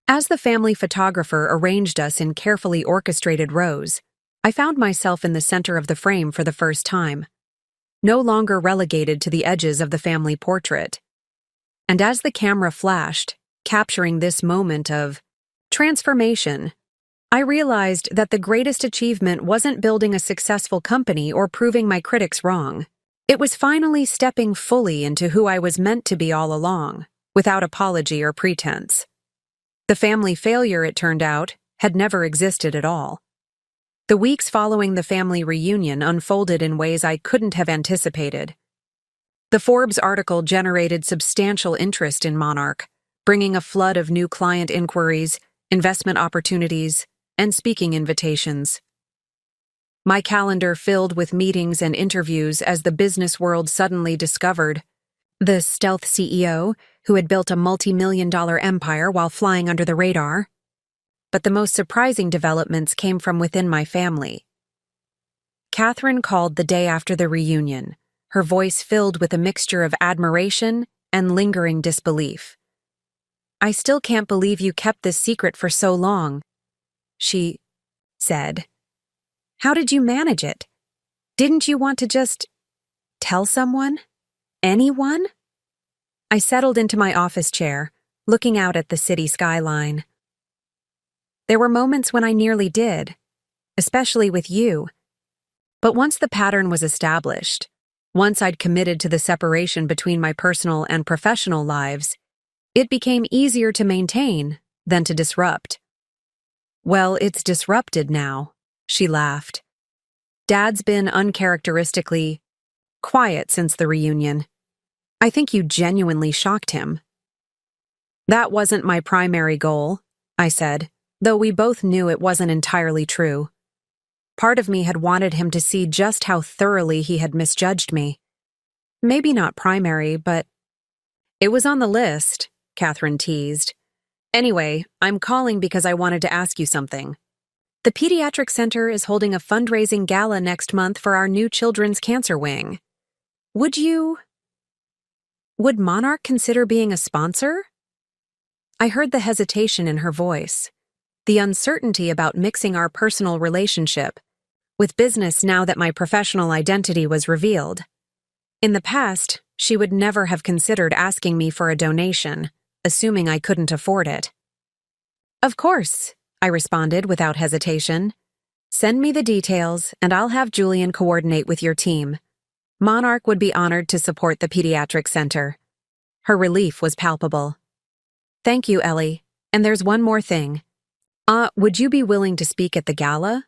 As the family photographer arranged us in carefully orchestrated rows, I found myself in the center of the frame for the first time, no longer relegated to the edges of the family portrait. And as the camera flashed, capturing this moment of transformation, I realized that the greatest achievement wasn't building a successful company or proving my critics wrong. It was finally stepping fully into who I was meant to be all along, without apology or pretense. The family failure, it turned out, had never existed at all. The weeks following the family reunion unfolded in ways I couldn't have anticipated. The Forbes article generated substantial interest in Monarch, bringing a flood of new client inquiries, investment opportunities, and speaking invitations. My calendar filled with meetings and interviews as the business world suddenly discovered the stealth CEO who had built a multi-million-dollar empire while flying under the radar. But the most surprising developments came from within my family. Catherine called the day after the reunion, her voice filled with a mixture of admiration and lingering disbelief. I still can't believe you kept this secret for so long, she said. How did you manage it? Didn't you want to just tell someone? Anyone? I settled into my office chair, looking out at the city skyline. There were moments when I nearly did, especially with you. But once the pattern was established, once I'd committed to the separation between my personal and professional lives, it became easier to maintain than to disrupt. Well, it's disrupted now, she laughed. Dad's been uncharacteristically quiet since the reunion. I think you genuinely shocked him. That wasn't my primary goal, I said, though we both knew it wasn't entirely true. Part of me had wanted him to see just how thoroughly he had misjudged me. Maybe not primary, but it was on the list, Catherine teased. Anyway, I'm calling because I wanted to ask you something. The Pediatric Center is holding a fundraising gala next month for our new children's cancer wing. Would Monarch consider being a sponsor? I heard the hesitation in her voice, the uncertainty about mixing our personal relationship with business now that my professional identity was revealed. In the past, she would never have considered asking me for a donation, assuming I couldn't afford it. Of course, I responded without hesitation. Send me the details, and I'll have Julian coordinate with your team. Monarch would be honored to support the Pediatric Center. Her relief was palpable. Thank you, Ellie. And there's one more thing. Would you be willing to speak at the gala?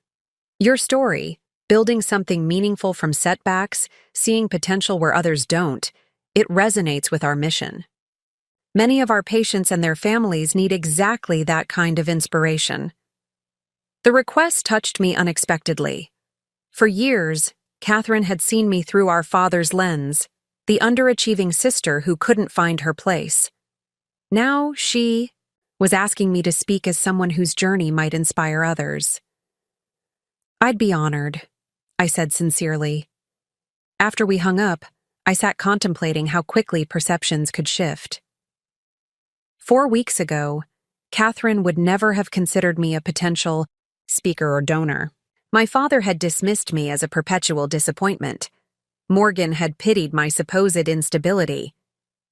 Your story, building something meaningful from setbacks, seeing potential where others don't, it resonates with our mission. Many of our patients and their families need exactly that kind of inspiration. The request touched me unexpectedly. For years, Catherine had seen me through our father's lens, the underachieving sister who couldn't find her place. Now she was asking me to speak as someone whose journey might inspire others. I'd be honored, I said sincerely. After we hung up, I sat contemplating how quickly perceptions could shift. 4 weeks ago, Catherine would never have considered me a potential speaker or donor. My father had dismissed me as a perpetual disappointment. Morgan had pitied my supposed instability.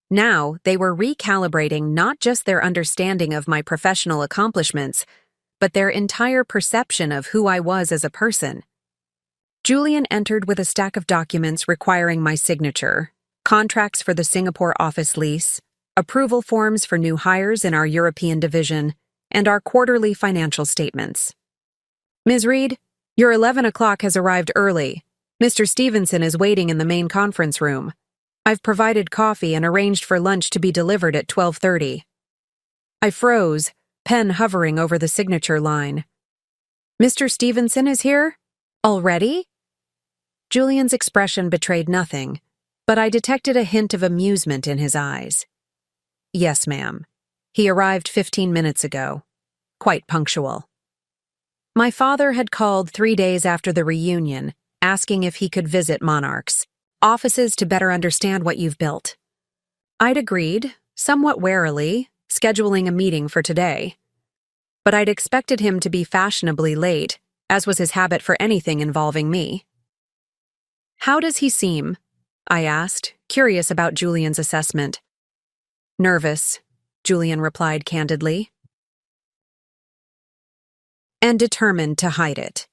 Now, they were recalibrating not just their understanding of my professional accomplishments, but their entire perception of who I was as a person. Julian entered with a stack of documents requiring my signature, contracts for the Singapore office lease, approval forms for new hires in our European division, and our quarterly financial statements. Ms. Reed, your 11 o'clock has arrived early. Mr. Stevenson is waiting in the main conference room. I've provided coffee and arranged for lunch to be delivered at 12:30. I froze, pen hovering over the signature line. Mr. Stevenson is here? Already? Julian's expression betrayed nothing, but I detected a hint of amusement in his eyes. Yes, ma'am. He arrived 15 minutes ago. Quite punctual. My father had called 3 days after the reunion, asking if he could visit Monarch's offices to better understand what you've built. I'd agreed, somewhat warily, scheduling a meeting for today. But I'd expected him to be fashionably late, as was his habit for anything involving me. How does he seem? I asked, curious about Julian's assessment. Nervous, Julian replied candidly. And determined to hide it.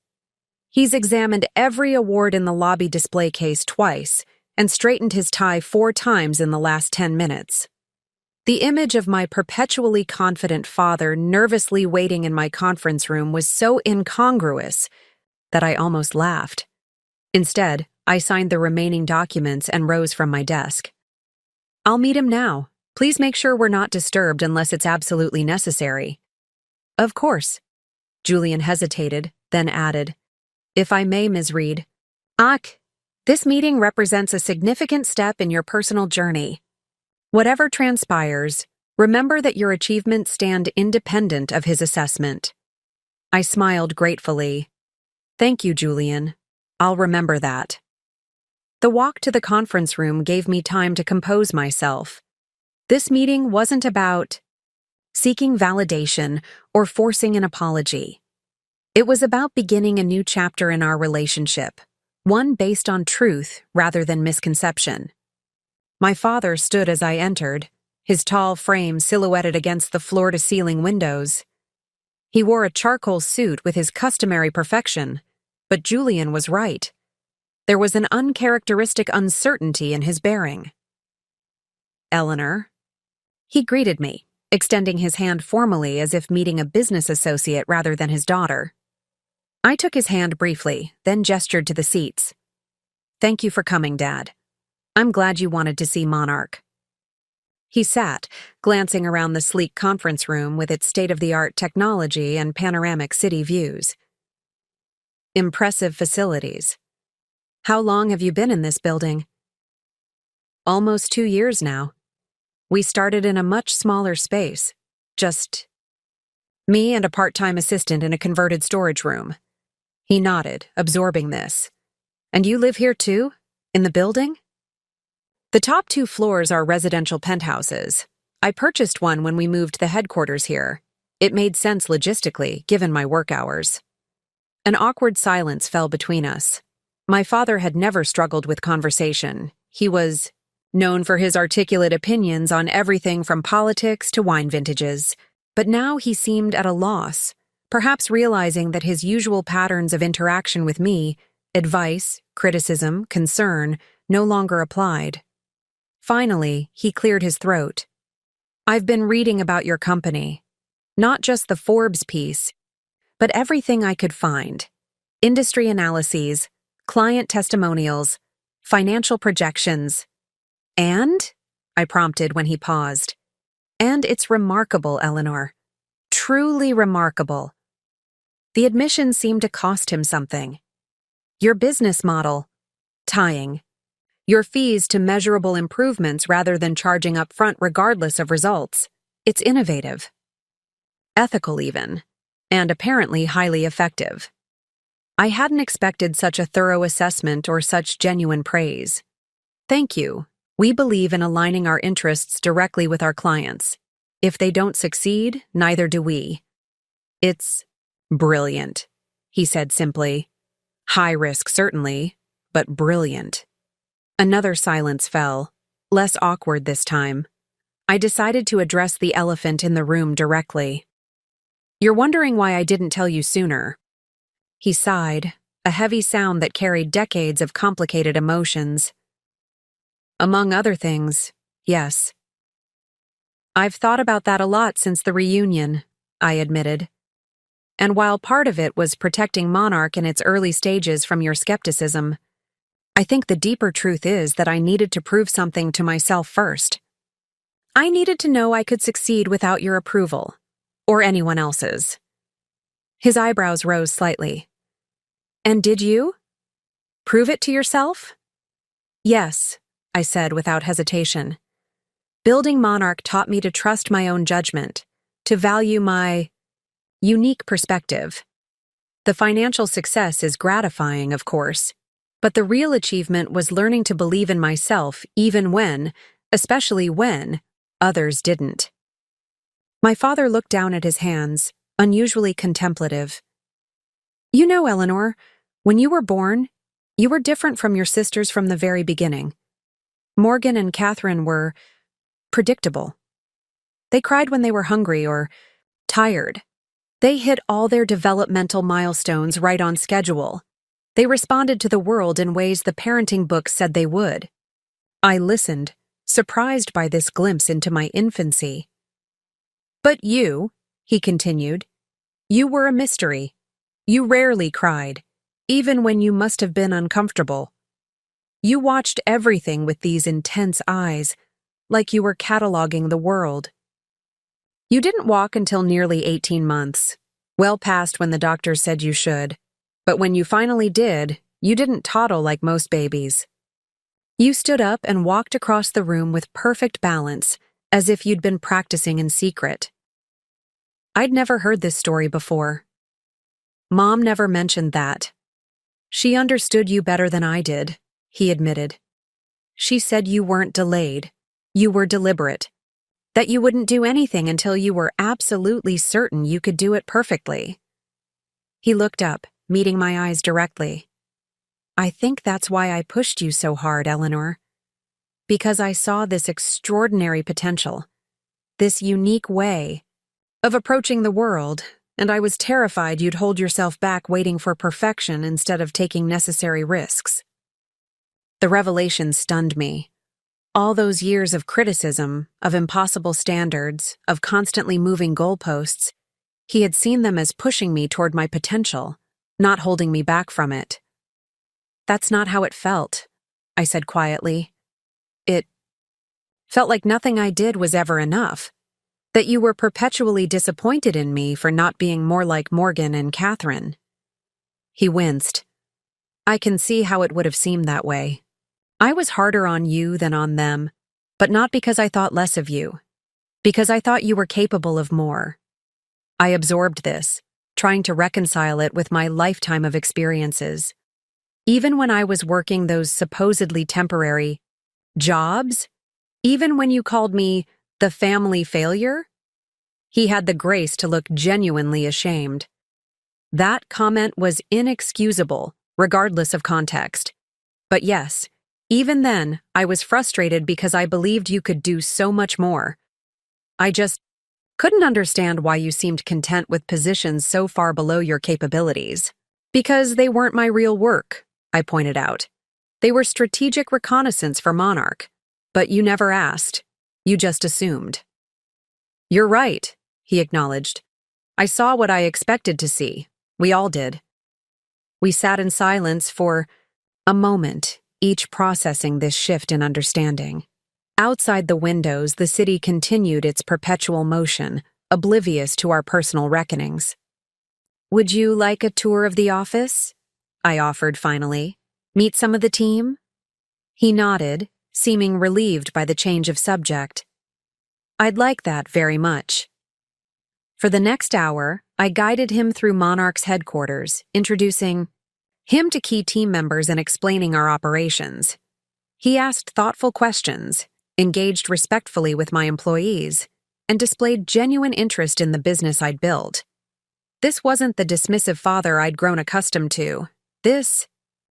He's examined every award in the lobby display case twice and straightened his tie 4 times in the last 10 minutes. The image of my perpetually confident father nervously waiting in my conference room was so incongruous that I almost laughed. Instead, I signed the remaining documents and rose from my desk. I'll meet him now. Please make sure we're not disturbed unless it's absolutely necessary. Of course. Julian hesitated, then added, If I may, Ms. Reed. This meeting represents a significant step in your personal journey. Whatever transpires, remember that your achievements stand independent of his assessment. I smiled gratefully. Thank you, Julian. I'll remember that. The walk to the conference room gave me time to compose myself. This meeting wasn't about seeking validation or forcing an apology. It was about beginning a new chapter in our relationship, one based on truth rather than misconception. My father stood as I entered, his tall frame silhouetted against the floor-to-ceiling windows. He wore a charcoal suit with his customary perfection, but Julian was right. There was an uncharacteristic uncertainty in his bearing. Eleanor. He greeted me, extending his hand formally as if meeting a business associate rather than his daughter. I took his hand briefly, then gestured to the seats. Thank you for coming, Dad. I'm glad you wanted to see Monarch. He sat, glancing around the sleek conference room with its state-of-the-art technology and panoramic city views. Impressive facilities. How long have you been in this building? Almost 2 years now. We started in a much smaller space. Just me and a part-time assistant in a converted storage room. He nodded, absorbing this. And you live here too? In the building? The top 2 floors are residential penthouses. I purchased one when we moved the headquarters here. It made sense logistically, given my work hours. An awkward silence fell between us. My father had never struggled with conversation. He was known for his articulate opinions on everything from politics to wine vintages. But now he seemed at a loss, perhaps realizing that his usual patterns of interaction with me, advice, criticism, concern, no longer applied. Finally, he cleared his throat. I've been reading about your company. Not just the Forbes piece, but everything I could find. Industry analyses, client testimonials, financial projections. And? I prompted when he paused. And it's remarkable, Eleanor. Truly remarkable. The admission seemed to cost him something. Your business model. Tying. Your fees to measurable improvements rather than charging up front regardless of results. It's innovative. Ethical even. And apparently highly effective. I hadn't expected such a thorough assessment or such genuine praise. Thank you. We believe in aligning our interests directly with our clients. If they don't succeed, neither do we. It's brilliant, he said simply. High risk, certainly, but brilliant. Another silence fell, less awkward this time. I decided to address the elephant in the room directly. You're wondering why I didn't tell you sooner. He sighed, a heavy sound that carried decades of complicated emotions. Among other things, yes. I've thought about that a lot since the reunion, I admitted. And while part of it was protecting Monarch in its early stages from your skepticism, I think the deeper truth is that I needed to prove something to myself first. I needed to know I could succeed without your approval, or anyone else's. His eyebrows rose slightly. And did you? Prove it to yourself? Yes, I said without hesitation. Building Monarch taught me to trust my own judgment, to value my unique perspective. The financial success is gratifying, of course, but the real achievement was learning to believe in myself even when, especially when, others didn't. My father looked down at his hands, unusually contemplative. You know, Eleanor, when you were born, you were different from your sisters from the very beginning. Morgan and Catherine were predictable. They cried when they were hungry or tired. They hit all their developmental milestones right on schedule. They responded to the world in ways the parenting books said they would. I listened, surprised by this glimpse into my infancy. But you, he continued, you were a mystery. You rarely cried, even when you must have been uncomfortable. You watched everything with these intense eyes, like you were cataloging the world. You didn't walk until nearly 18 months, well past when the doctors said you should. But when you finally did, you didn't toddle like most babies. You stood up and walked across the room with perfect balance, as if you'd been practicing in secret. I'd never heard this story before. Mom never mentioned that. She understood you better than I did, he admitted. She said you weren't delayed. You were deliberate. That you wouldn't do anything until you were absolutely certain you could do it perfectly. He looked up, meeting my eyes directly. I think that's why I pushed you so hard, Eleanor. Because I saw this extraordinary potential, this unique way of approaching the world, and I was terrified you'd hold yourself back waiting for perfection instead of taking necessary risks. The revelation stunned me. All those years of criticism, of impossible standards, of constantly moving goalposts, he had seen them as pushing me toward my potential, not holding me back from it. That's not how it felt, I said quietly. It felt like nothing I did was ever enough, that you were perpetually disappointed in me for not being more like Morgan and Catherine. He winced. I can see how it would have seemed that way. I was harder on you than on them, but not because I thought less of you, because I thought you were capable of more. I absorbed this, trying to reconcile it with my lifetime of experiences. Even when I was working those supposedly temporary jobs, even when you called me the family failure, he had the grace to look genuinely ashamed. That comment was inexcusable, regardless of context. But yes, even then, I was frustrated because I believed you could do so much more. I just couldn't understand why you seemed content with positions so far below your capabilities. Because they weren't my real work, I pointed out. They were strategic reconnaissance for Monarch. But you never asked. You just assumed. You're right, he acknowledged. I saw what I expected to see. We all did. We sat in silence for a moment, each processing this shift in understanding. Outside the windows, the city continued its perpetual motion, oblivious to our personal reckonings. Would you like a tour of the office? I offered finally. Meet some of the team? He nodded, seeming relieved by the change of subject. I'd like that very much. For the next hour, I guided him through Monarch's headquarters, introducing him to key team members and explaining our operations. He asked thoughtful questions, engaged respectfully with my employees, and displayed genuine interest in the business I'd built. This wasn't the dismissive father I'd grown accustomed to. This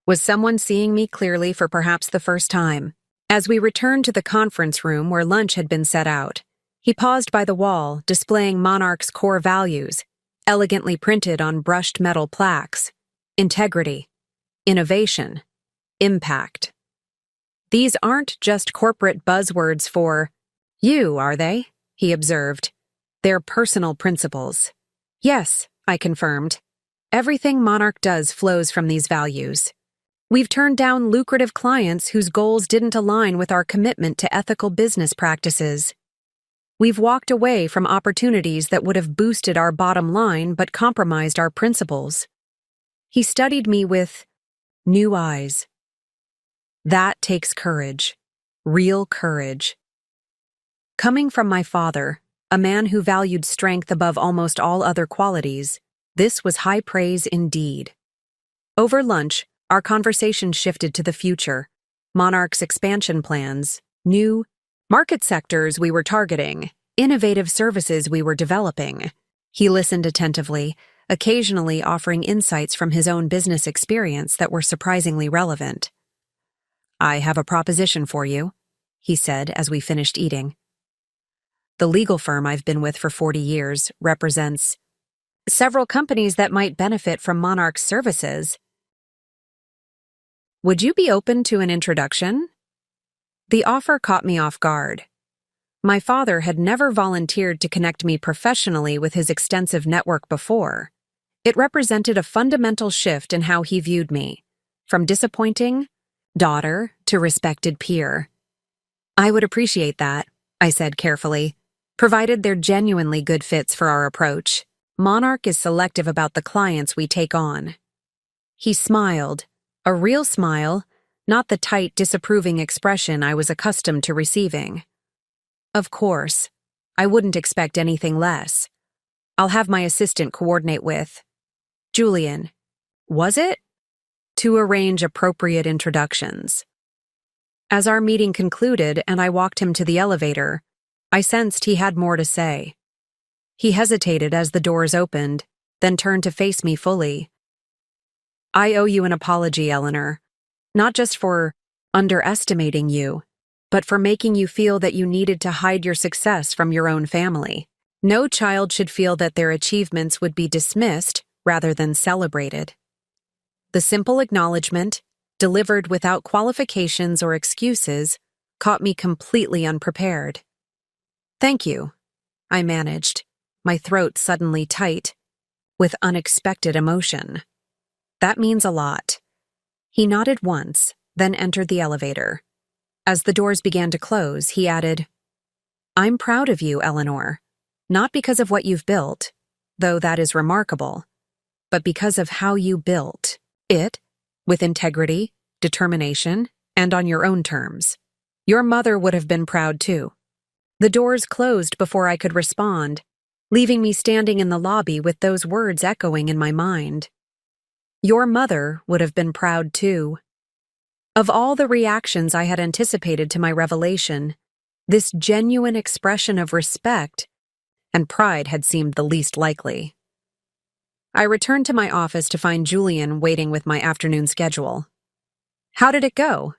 was someone seeing me clearly for perhaps the first time. As we returned to the conference room where lunch had been set out, he paused by the wall, displaying Monarch's core values, elegantly printed on brushed metal plaques: integrity, innovation, impact. These aren't just corporate buzzwords for you, are they? He observed. They're personal principles. Yes, I confirmed. Everything Monarch does flows from these values. We've turned down lucrative clients whose goals didn't align with our commitment to ethical business practices. We've walked away from opportunities that would have boosted our bottom line but compromised our principles. He studied me with new eyes. That takes courage. Real courage. Coming from my father, a man who valued strength above almost all other qualities, this was high praise indeed. Over lunch, our conversation shifted to the future, Monarch's expansion plans, new market sectors we were targeting, innovative services we were developing. He listened attentively, occasionally offering insights from his own business experience that were surprisingly relevant. "I have a proposition for you," he said as we finished eating. "The legal firm I've been with for 40 years represents several companies that might benefit from Monarch's services. Would you be open to an introduction?" The offer caught me off guard. My father had never volunteered to connect me professionally with his extensive network before. It represented a fundamental shift in how he viewed me, from disappointing daughter to respected peer. "I would appreciate that," I said carefully, "provided they're genuinely good fits for our approach. Monarch is selective about the clients we take on." He smiled, a real smile, not the tight, disapproving expression I was accustomed to receiving. "Of course, I wouldn't expect anything less. I'll have my assistant coordinate with Julian. Was it? To arrange appropriate introductions." As our meeting concluded and I walked him to the elevator, I sensed he had more to say. He hesitated as the doors opened, then turned to face me fully. "I owe you an apology, Eleanor. Not just for underestimating you, but for making you feel that you needed to hide your success from your own family. No child should feel that their achievements would be dismissed rather than celebrated." The simple acknowledgement, delivered without qualifications or excuses, caught me completely unprepared. "Thank you," I managed, my throat suddenly tight, with unexpected emotion. "That means a lot." He nodded once, then entered the elevator. As the doors began to close, he added, "I'm proud of you, Eleanor, not because of what you've built, though that is remarkable, but because of how you built it, with integrity, determination, and on your own terms. Your mother would have been proud too." The doors closed before I could respond, leaving me standing in the lobby with those words echoing in my mind. Your mother would have been proud too. Of all the reactions I had anticipated to my revelation, this genuine expression of respect and pride had seemed the least likely. I returned to my office to find Julian waiting with my afternoon schedule. "How did it go?"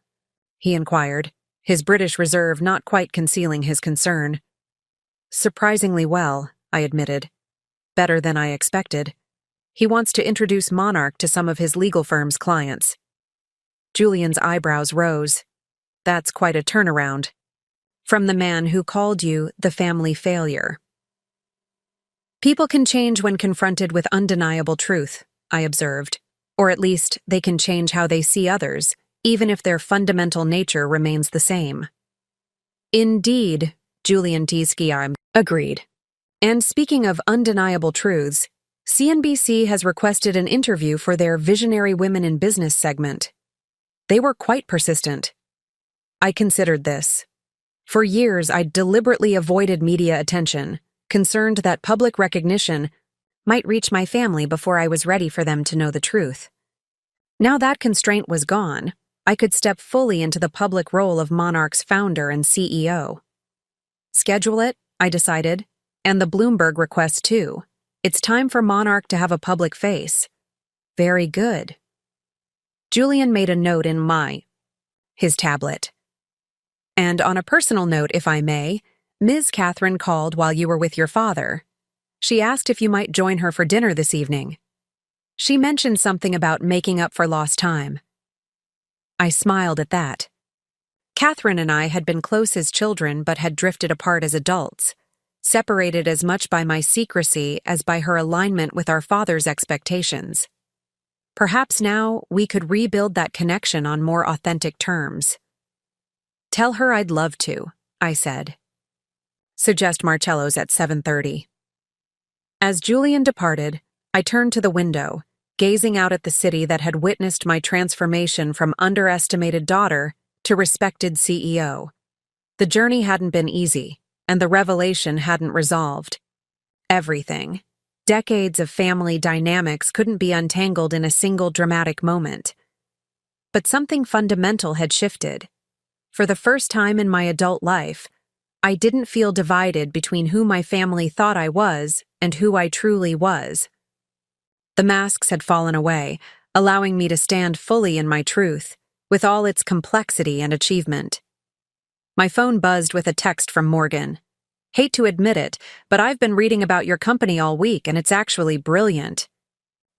he inquired, his British reserve not quite concealing his concern. "Surprisingly well," I admitted. "Better than I expected. He wants to introduce Monarch to some of his legal firm's clients." Julian's eyebrows rose. "That's quite a turnaround. From the man who called you the family failure." "People can change when confronted with undeniable truth," I observed. "Or at least they can change how they see others, even if their fundamental nature remains the same." "Indeed," Julian Tieski agreed. "And speaking of undeniable truths, CNBC has requested an interview for their Visionary Women in Business segment. They were quite persistent. I considered this. For years, I deliberately avoided media attention, concerned that public recognition might reach my family before I was ready for them to know the truth. Now that constraint was gone, I could step fully into the public role of Monarch's founder and CEO. Schedule it, I decided, and the Bloomberg request too. It's time for Monarch to have a public face. Very good. Julian made a note in his tablet. And on a personal note, if I may, Ms. Catherine called while you were with your father. She asked if you might join her for dinner this evening. She mentioned something about making up for lost time. I smiled at that. Catherine and I had been close as children but had drifted apart as adults, separated as much by my secrecy as by her alignment with our father's expectations. Perhaps now we could rebuild that connection on more authentic terms. Tell her I'd love to, I said. Suggest Marcello's at 7:30. As Julian departed, I turned to the window, gazing out at the city that had witnessed my transformation from underestimated daughter to respected CEO. The journey hadn't been easy, and the revelation hadn't resolved everything. Decades of family dynamics couldn't be untangled in a single dramatic moment. But something fundamental had shifted. For the first time in my adult life, I didn't feel divided between who my family thought I was and who I truly was. The masks had fallen away, allowing me to stand fully in my truth, with all its complexity and achievement. My phone buzzed with a text from Morgan. Hate to admit it, but I've been reading about your company all week and it's actually brilliant.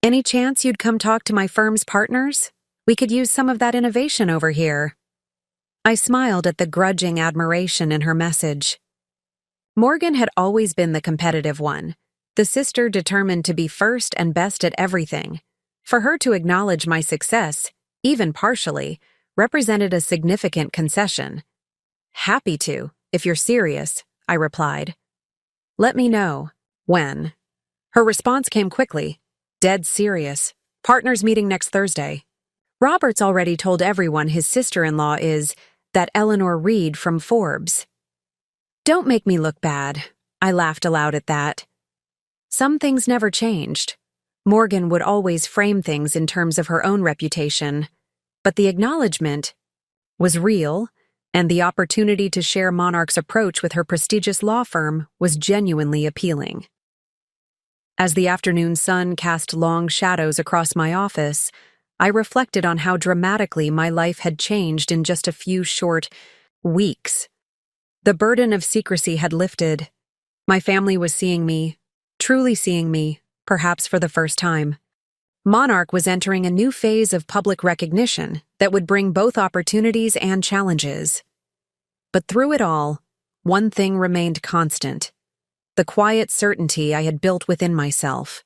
Any chance you'd come talk to my firm's partners? We could use some of that innovation over here. I smiled at the grudging admiration in her message. Morgan had always been the competitive one, the sister determined to be first and best at everything. For her to acknowledge my success, even partially, represented a significant concession. Happy to, if you're serious, I replied. Let me know. When? Her response came quickly. Dead serious. Partners meeting next Thursday. Robert's already told everyone his sister-in-law is that Eleanor Reed from Forbes. Don't make me look bad. I laughed aloud at that. Some things never changed. Morgan would always frame things in terms of her own reputation, but the acknowledgement was real, and the opportunity to share Monarch's approach with her prestigious law firm was genuinely appealing. As the afternoon sun cast long shadows across my office, I reflected on how dramatically my life had changed in just a few short weeks. The burden of secrecy had lifted. My family was seeing me, truly seeing me, perhaps for the first time. Monarch was entering a new phase of public recognition that would bring both opportunities and challenges. But through it all, one thing remained constant: the quiet certainty I had built within myself,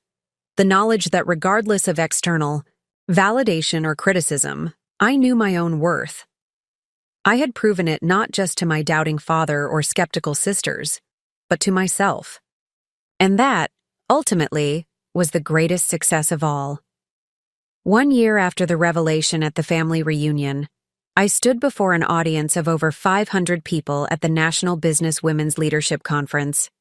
the knowledge that regardless of external validation or criticism, I knew my own worth. I had proven it not just to my doubting father or skeptical sisters, but to myself. And that, ultimately, was the greatest success of all. 1 year after the revelation at the family reunion, I stood before an audience of over 500 people at the National Business Women's Leadership Conference.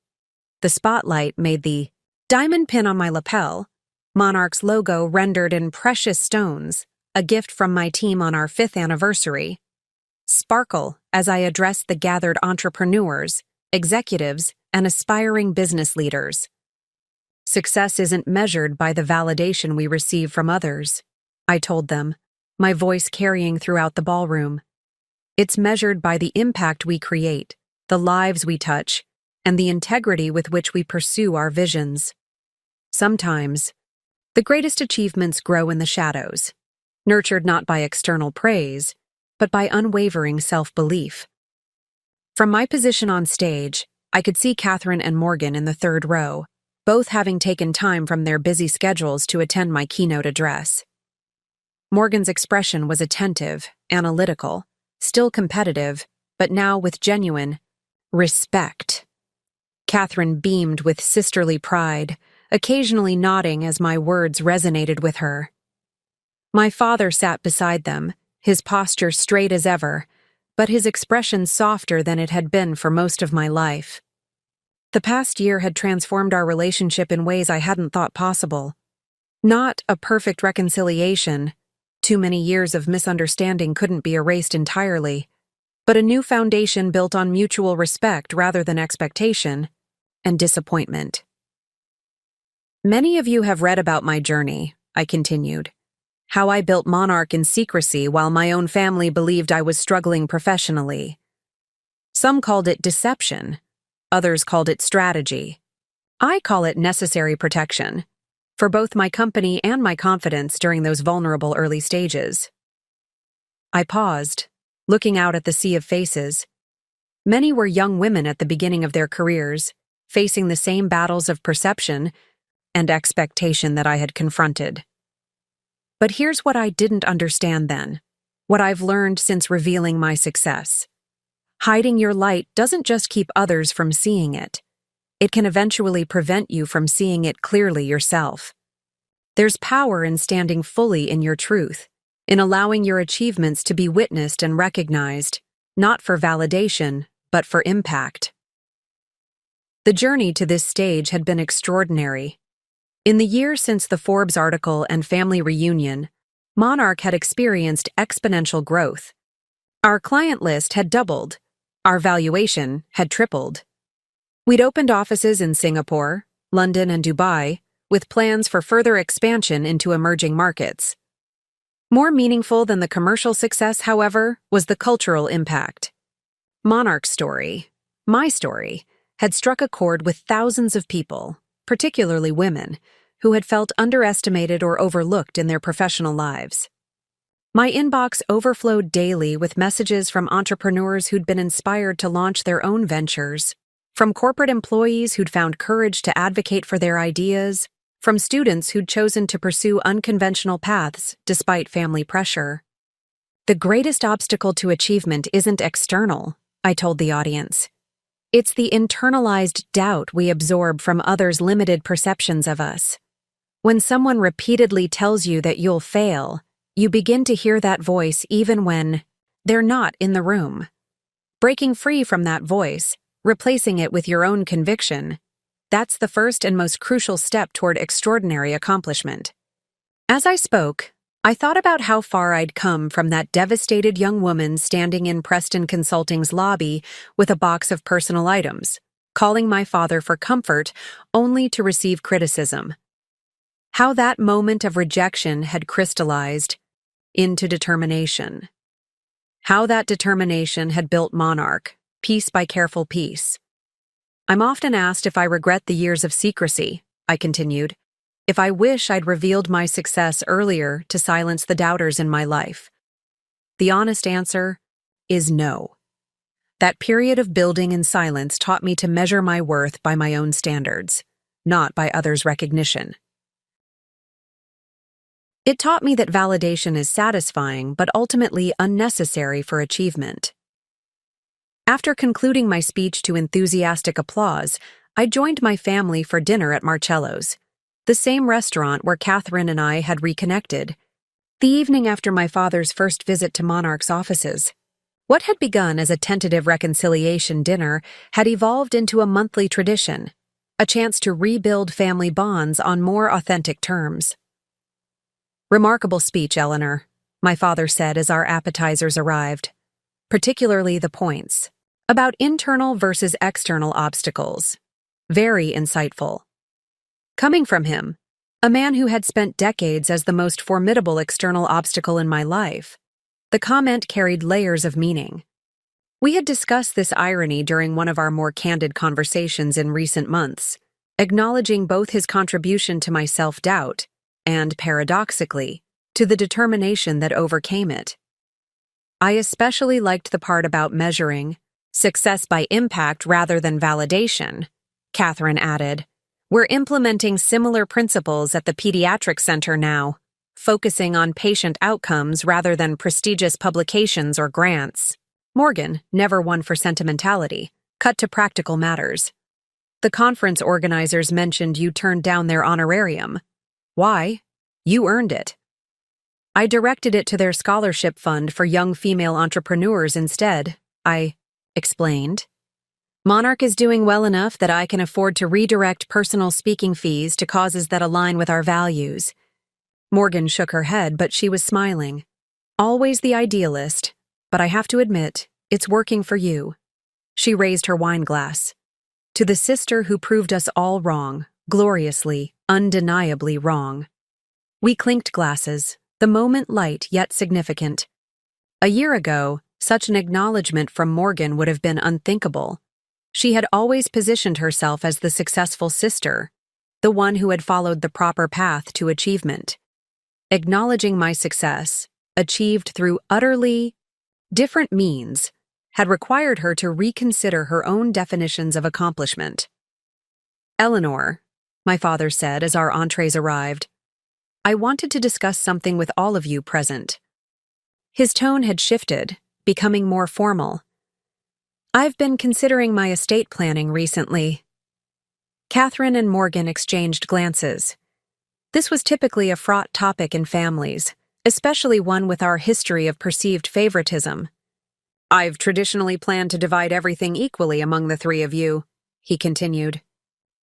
The spotlight made the diamond pin on my lapel, Monarch's logo rendered in precious stones, a gift from my team on our 5th anniversary, sparkle as I addressed the gathered entrepreneurs, executives, and aspiring business leaders. Success isn't measured by the validation we receive from others, I told them, my voice carrying throughout the ballroom. It's measured by the impact we create, the lives we touch, and the integrity with which we pursue our visions. Sometimes, the greatest achievements grow in the shadows, nurtured not by external praise, but by unwavering self-belief. From my position on stage, I could see Catherine and Morgan in the 3rd row, both having taken time from their busy schedules to attend my keynote address. Morgan's expression was attentive, analytical, still competitive, but now with genuine respect. Catherine beamed with sisterly pride, occasionally nodding as my words resonated with her. My father sat beside them, his posture straight as ever, but his expression softer than it had been for most of my life. The past year had transformed our relationship in ways I hadn't thought possible. Not a perfect reconciliation, Too many years of misunderstanding couldn't be erased entirely, but a new foundation built on mutual respect rather than expectation and disappointment. Many of you have read about my journey, I continued. How I built Monarch in secrecy while my own family believed I was struggling professionally. Some called it deception. Others called it strategy. I call it necessary protection, for both my company and my confidence during those vulnerable early stages. I paused, looking out at the sea of faces. Many were young women at the beginning of their careers, facing the same battles of perception and expectation that I had confronted. But here's what I didn't understand then, what I've learned since revealing my success. Hiding your light doesn't just keep others from seeing it. It can eventually prevent you from seeing it clearly yourself. There's power in standing fully in your truth, in allowing your achievements to be witnessed and recognized, not for validation, but for impact. The journey to this stage had been extraordinary. In the year since the Forbes article and family reunion, Monarch had experienced exponential growth. Our client list had doubled. Our valuation had tripled. We'd opened offices in Singapore, London, and Dubai, with plans for further expansion into emerging markets. More meaningful than the commercial success, however, was the cultural impact. Monarch's story, my story, had struck a chord with thousands of people, particularly women, who had felt underestimated or overlooked in their professional lives. My inbox overflowed daily with messages from entrepreneurs who'd been inspired to launch their own ventures, from corporate employees who'd found courage to advocate for their ideas, from students who'd chosen to pursue unconventional paths despite family pressure. The greatest obstacle to achievement isn't external, I told the audience. It's the internalized doubt we absorb from others' limited perceptions of us. When someone repeatedly tells you that you'll fail, you begin to hear that voice even when they're not in the room. Breaking free from that voice, replacing it with your own conviction, that's the first and most crucial step toward extraordinary accomplishment. As I spoke, I thought about how far I'd come from that devastated young woman standing in Preston Consulting's lobby with a box of personal items, calling my father for comfort only to receive criticism. How that moment of rejection had crystallized into determination. How that determination had built Monarch, piece by careful piece. I'm often asked if I regret the years of secrecy, I continued. If I wish I'd revealed my success earlier to silence the doubters in my life. The honest answer is no. That period of building in silence taught me to measure my worth by my own standards, not by others' recognition. It taught me that validation is satisfying but ultimately unnecessary for achievement. After concluding my speech to enthusiastic applause, I joined my family for dinner at Marcello's, the same restaurant where Catherine and I had reconnected, the evening after my father's first visit to Monarch's offices. What had begun as a tentative reconciliation dinner had evolved into a monthly tradition, a chance to rebuild family bonds on more authentic terms. Remarkable speech, Eleanor, my father said as our appetizers arrived, particularly the points about internal versus external obstacles. Very insightful. Coming from him, a man who had spent decades as the most formidable external obstacle in my life, the comment carried layers of meaning. We had discussed this irony during one of our more candid conversations in recent months, acknowledging both his contribution to my self-doubt and, paradoxically, to the determination that overcame it. I especially liked the part about measuring success by impact rather than validation, Catherine added. We're implementing similar principles at the Pediatric Center now, focusing on patient outcomes rather than prestigious publications or grants. Morgan, never one for sentimentality, cut to practical matters. The conference organizers mentioned you turned down their honorarium. Why? You earned it. I directed it to their scholarship fund for young female entrepreneurs instead, I explained. Monarch is doing well enough that I can afford to redirect personal speaking fees to causes that align with our values. Morgan shook her head, but she was smiling. Always the idealist, but I have to admit, it's working for you. She raised her wine glass. To the sister who proved us all wrong, gloriously, undeniably wrong. We clinked glasses, the moment light yet significant. A year ago, such an acknowledgement from Morgan would have been unthinkable. She had always positioned herself as the successful sister, the one who had followed the proper path to achievement. Acknowledging my success, achieved through utterly different means, had required her to reconsider her own definitions of accomplishment. "Eleanor," my father said as our entrees arrived, "I wanted to discuss something with all of you present." His tone had shifted, becoming more formal. "I've been considering my estate planning recently." Catherine and Morgan exchanged glances. This was typically a fraught topic in families, especially one with our history of perceived favoritism. "I've traditionally planned to divide everything equally among the three of you," he continued.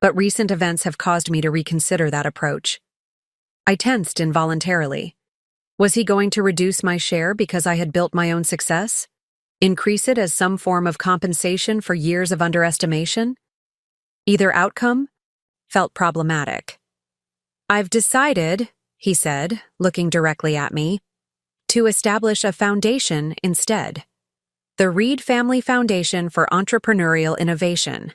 But recent events have caused me to reconsider that approach. I tensed involuntarily. Was he going to reduce my share because I had built my own success? Increase it as some form of compensation for years of underestimation? Either outcome felt problematic. "I've decided," he said, looking directly at me, "to establish a foundation instead. The Reed Family Foundation for Entrepreneurial Innovation.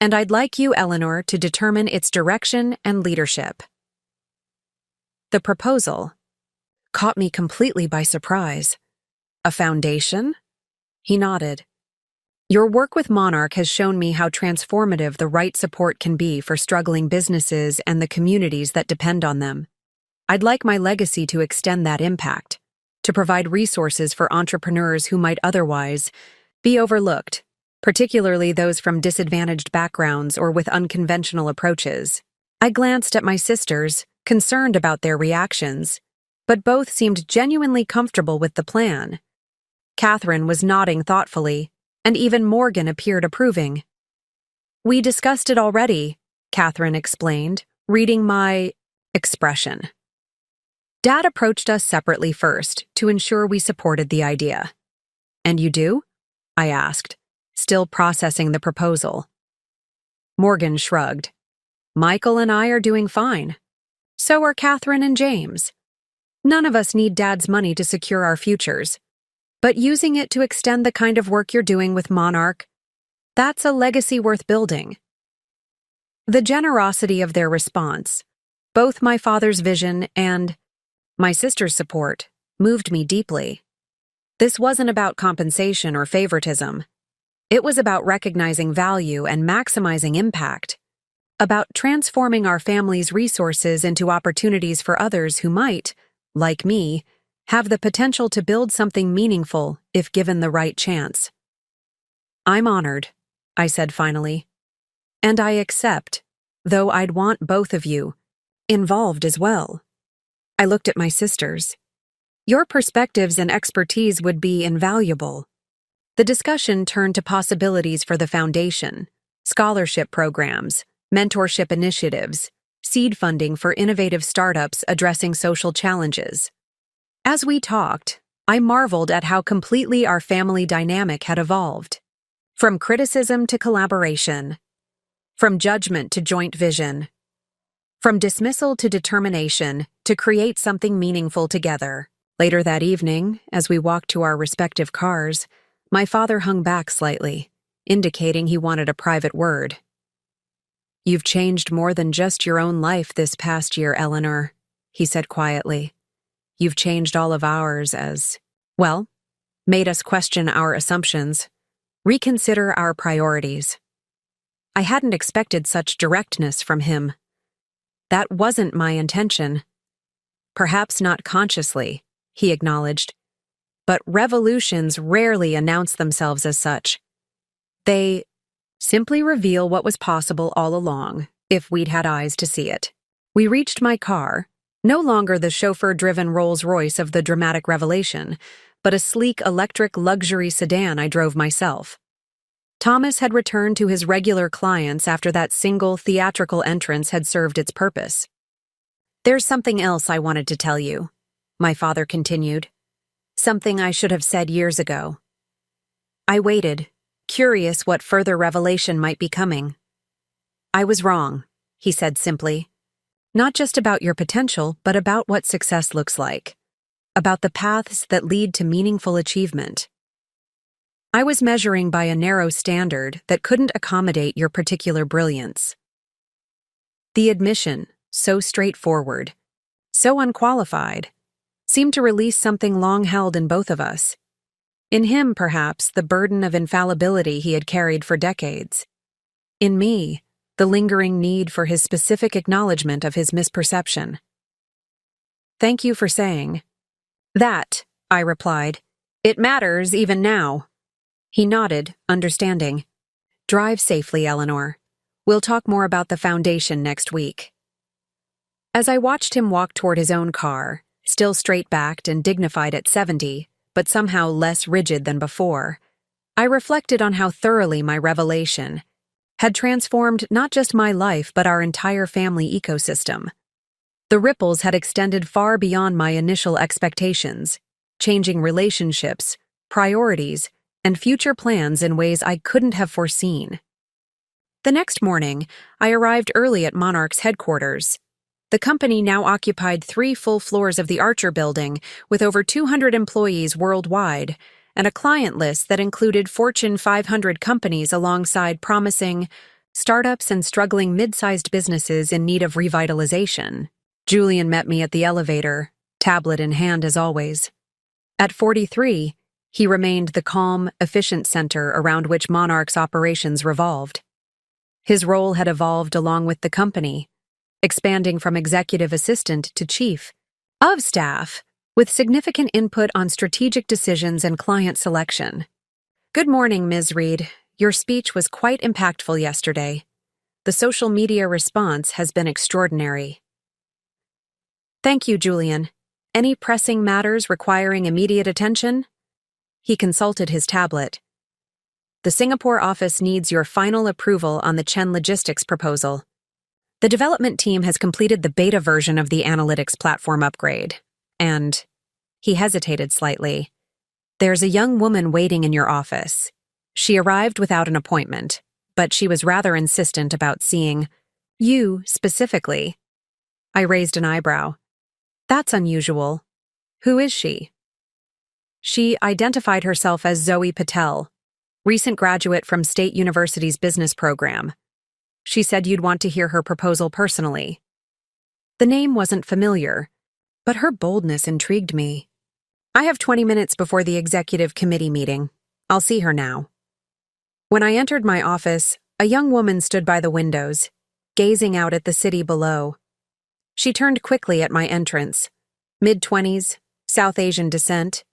And I'd like you, Eleanor, to determine its direction and leadership." The proposal caught me completely by surprise. "A foundation?" He nodded. "Your work with Monarch has shown me how transformative the right support can be for struggling businesses and the communities that depend on them. I'd like my legacy to extend that impact, to provide resources for entrepreneurs who might otherwise be overlooked, particularly those from disadvantaged backgrounds or with unconventional approaches." I glanced at my sisters, concerned about their reactions, but both seemed genuinely comfortable with the plan. Catherine was nodding thoughtfully, and even Morgan appeared approving. "We discussed it already," Catherine explained, reading my expression. "Dad approached us separately first to ensure we supported the idea." "And you do?" I asked, still processing the proposal. Morgan shrugged. "Michael and I are doing fine. So are Catherine and James. None of us need Dad's money to secure our futures. But using it to extend the kind of work you're doing with Monarch, that's a legacy worth building." The generosity of their response, both my father's vision and my sister's support, moved me deeply. This wasn't about compensation or favoritism. It was about recognizing value and maximizing impact, about transforming our family's resources into opportunities for others who might, like me, have the potential to build something meaningful if given the right chance. "I'm honored," I said finally. "And I accept, though I'd want both of you involved as well." I looked at my sisters. "Your perspectives and expertise would be invaluable." The discussion turned to possibilities for the foundation, scholarship programs, mentorship initiatives, seed funding for innovative startups addressing social challenges. As we talked, I marveled at how completely our family dynamic had evolved. From criticism to collaboration, from judgment to joint vision, from dismissal to determination to create something meaningful together. Later that evening, as we walked to our respective cars, my father hung back slightly, indicating he wanted a private word. "You've changed more than just your own life this past year, Eleanor," he said quietly. "You've changed all of ours well, made us question our assumptions, reconsider our priorities." I hadn't expected such directness from him. "That wasn't my intention." "Perhaps not consciously," he acknowledged. "But revolutions rarely announce themselves as such. They simply reveal what was possible all along, if we'd had eyes to see it." We reached my car, no longer the chauffeur-driven Rolls-Royce of the dramatic revelation, but a sleek electric luxury sedan I drove myself. Thomas had returned to his regular clients after that single theatrical entrance had served its purpose. There's something else I wanted to tell you, my father continued. Something I should have said years ago. I waited, curious what further revelation might be coming. I was wrong, he said simply. Not just about your potential, but about what success looks like. About the paths that lead to meaningful achievement. I was measuring by a narrow standard that couldn't accommodate your particular brilliance. The admission, so straightforward, so unqualified, seemed to release something long held in both of us. In him, perhaps, the burden of infallibility he had carried for decades. In me, the lingering need for his specific acknowledgement of his misperception. Thank you for saying. That, I replied. It matters even now. He nodded, understanding. Drive safely, Eleanor. We'll talk more about the foundation next week. As I watched him walk toward his own car, still straight-backed and dignified at 70, but somehow less rigid than before, I reflected on how thoroughly my revelation had transformed not just my life but our entire family ecosystem. The ripples had extended far beyond my initial expectations, changing relationships, priorities, and future plans in ways I couldn't have foreseen. The next morning, I arrived early at Monarch's headquarters. The company now occupied 3 full floors of the Archer building with over 200 employees worldwide, and a client list that included Fortune 500 companies alongside promising startups and struggling mid-sized businesses in need of revitalization. Julian met me at the elevator, tablet in hand as always. At 43, he remained the calm, efficient center around which Monarch's operations revolved. His role had evolved along with the company, expanding from executive assistant to chief of staff, with significant input on strategic decisions and client selection. Good morning, Ms. Reed. Your speech was quite impactful yesterday. The social media response has been extraordinary. Thank you, Julian. Any pressing matters requiring immediate attention? He consulted his tablet. The Singapore office needs your final approval on the Chen Logistics proposal. The development team has completed the beta version of the analytics platform upgrade, and he hesitated slightly. There's a young woman waiting in your office. She arrived without an appointment, but she was rather insistent about seeing you specifically. I raised an eyebrow. That's unusual. Who is she? She identified herself as Zoe Patel, recent graduate from State University's business program. She said you'd want to hear her proposal personally. The name wasn't familiar, but her boldness intrigued me. I have 20 minutes before the executive committee meeting. I'll see her now. When I entered my office, a young woman stood by the windows, gazing out at the city below. She turned quickly at my entrance, mid-20s, South Asian descent,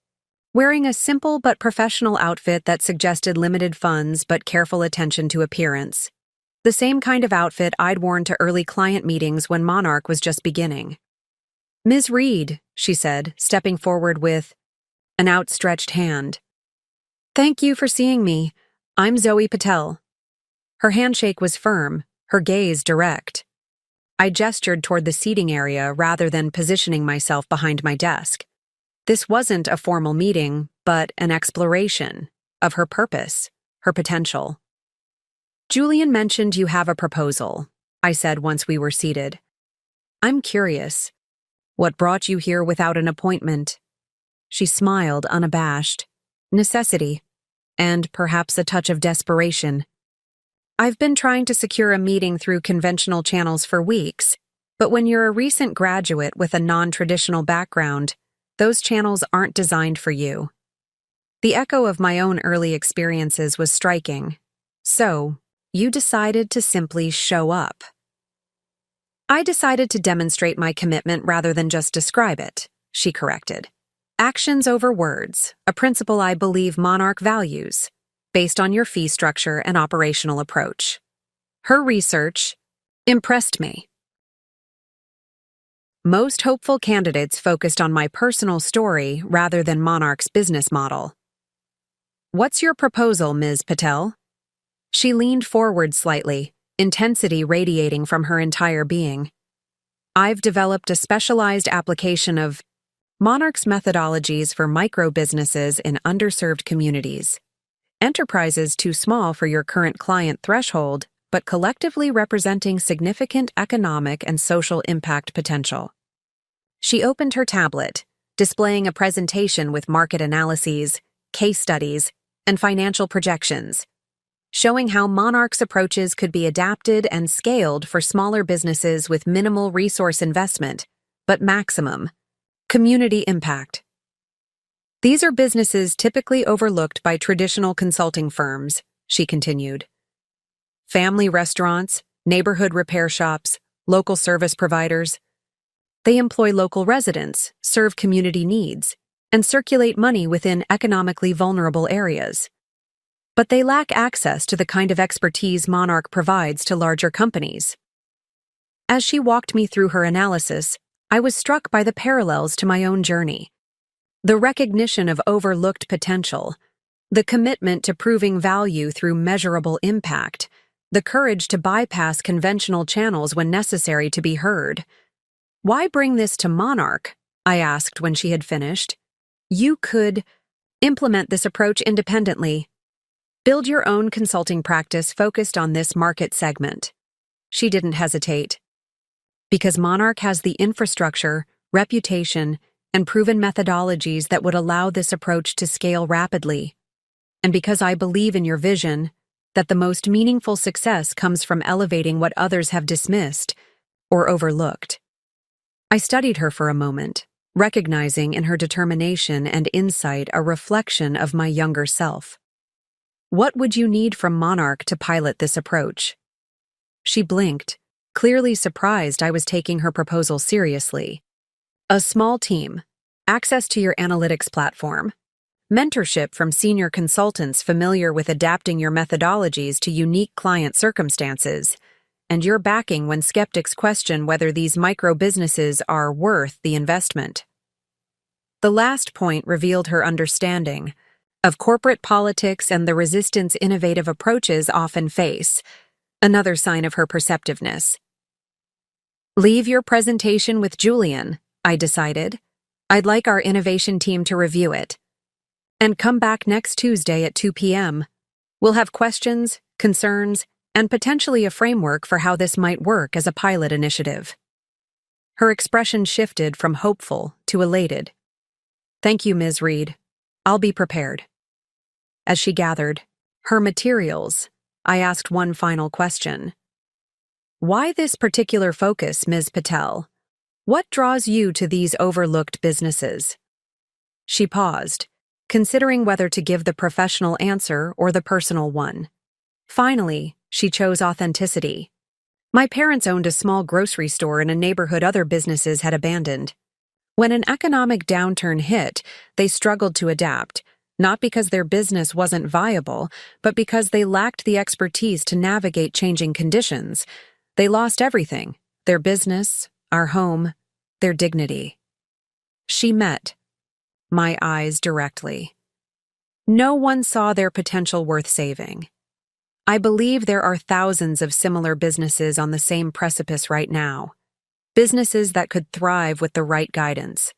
wearing a simple but professional outfit that suggested limited funds but careful attention to appearance. The same kind of outfit I'd worn to early client meetings when Monarch was just beginning. Ms. Reed, she said, stepping forward with an outstretched hand. Thank you for seeing me. I'm Zoe Patel. Her handshake was firm, her gaze direct. I gestured toward the seating area rather than positioning myself behind my desk. This wasn't a formal meeting, but an exploration of her purpose, her potential. Julian mentioned you have a proposal, I said once we were seated. I'm curious. What brought you here without an appointment? She smiled, unabashed. Necessity, and perhaps a touch of desperation. I've been trying to secure a meeting through conventional channels for weeks, but when you're a recent graduate with a non-traditional background, those channels aren't designed for you. The echo of my own early experiences was striking. So, you decided to simply show up. I decided to demonstrate my commitment rather than just describe it, she corrected. Actions over words, a principle I believe Monarch values, based on your fee structure and operational approach. Her research impressed me. Most hopeful candidates focused on my personal story rather than Monarch's business model. What's your proposal, Ms. Patel? She leaned forward slightly, intensity radiating from her entire being. I've developed a specialized application of Monarch's methodologies for micro-businesses in underserved communities. Enterprises too small for your current client threshold, but collectively representing significant economic and social impact potential. She opened her tablet, displaying a presentation with market analyses, case studies, and financial projections, showing how Monarch's approaches could be adapted and scaled for smaller businesses with minimal resource investment, but maximum community impact. These are businesses typically overlooked by traditional consulting firms, she continued. Family restaurants, neighborhood repair shops, local service providers. They employ local residents, serve community needs, and circulate money within economically vulnerable areas. But they lack access to the kind of expertise Monarch provides to larger companies. As she walked me through her analysis, I was struck by the parallels to my own journey. The recognition of overlooked potential, the commitment to proving value through measurable impact, the courage to bypass conventional channels when necessary to be heard. Why bring this to Monarch? I asked when she had finished. You could implement this approach independently. Build your own consulting practice focused on this market segment. She didn't hesitate. Because Monarch has the infrastructure, reputation, and proven methodologies that would allow this approach to scale rapidly. And because I believe in your vision, that the most meaningful success comes from elevating what others have dismissed or overlooked. I studied her for a moment, recognizing in her determination and insight a reflection of my younger self. What would you need from Monarch to pilot this approach? She blinked, clearly surprised I was taking her proposal seriously. A small team, access to your analytics platform, mentorship from senior consultants familiar with adapting your methodologies to unique client circumstances, and your backing when skeptics question whether these micro-businesses are worth the investment. The last point revealed her understanding of corporate politics and the resistance innovative approaches often face, another sign of her perceptiveness. Leave your presentation with Julian, I decided. I'd like our innovation team to review it. And come back next Tuesday at 2 p.m. We'll have questions, concerns, and potentially a framework for how this might work as a pilot initiative. Her expression shifted from hopeful to elated. Thank you, Ms. Reed. I'll be prepared. As she gathered her materials, I asked one final question. Why this particular focus, Ms. Patel? What draws you to these overlooked businesses? She paused, considering whether to give the professional answer or the personal one. Finally, she chose authenticity. My parents owned a small grocery store in a neighborhood other businesses had abandoned. When an economic downturn hit, they struggled to adapt, not because their business wasn't viable, but because they lacked the expertise to navigate changing conditions. They lost everything: their business, our home, their dignity. She met my eyes directly. No one saw their potential worth saving. I believe there are thousands of similar businesses on the same precipice right now. Businesses that could thrive with the right guidance.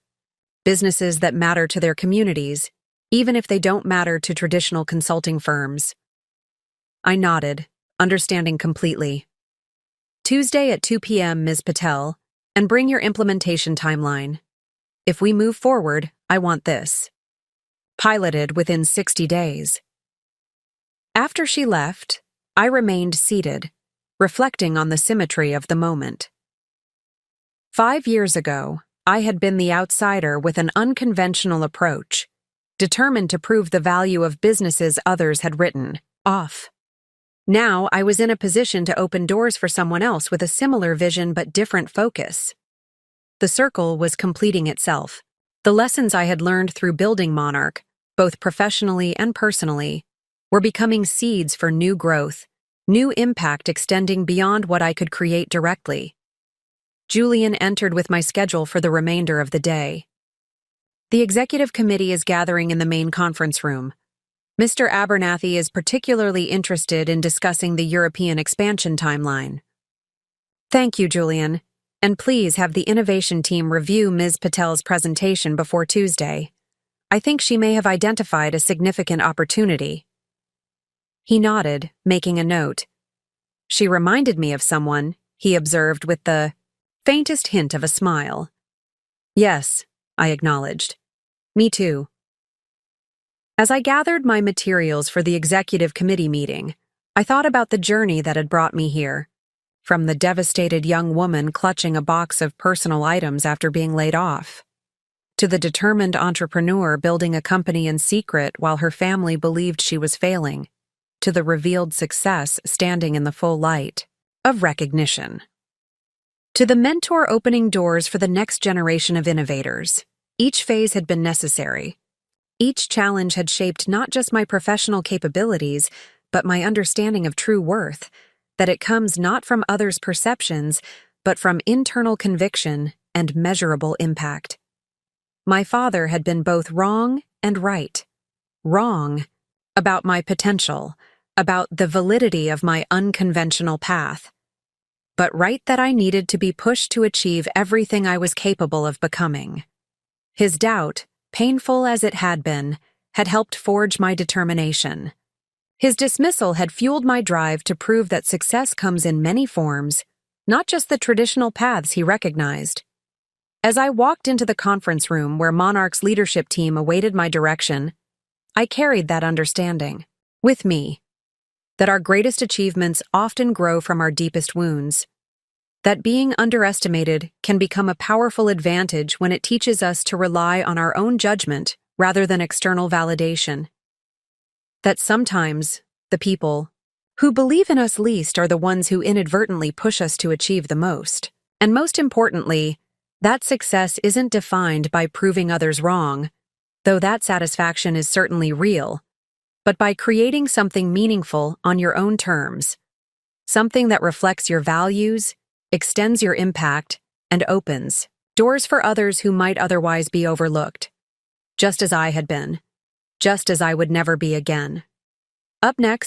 Businesses that matter to their communities, even if they don't matter to traditional consulting firms. I nodded, understanding completely. Tuesday at 2 p.m., Ms. Patel, and bring your implementation timeline. If we move forward, I want this. Piloted within 60 days. After she left, I remained seated, reflecting on the symmetry of the moment. 5 years ago, I had been the outsider with an unconventional approach, determined to prove the value of businesses others had written off. Now I was in a position to open doors for someone else with a similar vision but different focus. The circle was completing itself. The lessons I had learned through building Monarch, both professionally and personally, were becoming seeds for new growth, new impact extending beyond what I could create directly. Julian entered with my schedule for the remainder of the day. The executive committee is gathering in the main conference room. Mr. Abernathy is particularly interested in discussing the European expansion timeline. Thank you, Julian. And please have the innovation team review Ms. Patel's presentation before Tuesday. I think she may have identified a significant opportunity." He nodded, making a note. "She reminded me of someone," he observed with the faintest hint of a smile. "Yes," I acknowledged. "Me too." As I gathered my materials for the executive committee meeting, I thought about the journey that had brought me here. From the devastated young woman clutching a box of personal items after being laid off, to the determined entrepreneur building a company in secret while her family believed she was failing, to the revealed success standing in the full light of recognition. To the mentor opening doors for the next generation of innovators, each phase had been necessary. Each challenge had shaped not just my professional capabilities, but my understanding of true worth, that it comes not from others' perceptions, but from internal conviction and measurable impact. My father had been both wrong and right. Wrong about my potential, about the validity of my unconventional path, but right that I needed to be pushed to achieve everything I was capable of becoming. His doubt, painful as it had been, had helped forge my determination. His dismissal had fueled my drive to prove that success comes in many forms, not just the traditional paths he recognized. As I walked into the conference room where Monarch's leadership team awaited my direction, I carried that understanding with me, that our greatest achievements often grow from our deepest wounds, that being underestimated can become a powerful advantage when it teaches us to rely on our own judgment rather than external validation, that sometimes the people who believe in us least are the ones who inadvertently push us to achieve the most, and most importantly, that success isn't defined by proving others wrong, though that satisfaction is certainly real, but by creating something meaningful on your own terms, something that reflects your values, extends your impact, and opens doors for others who might otherwise be overlooked, just as I had been, just as I would never be again. Up next,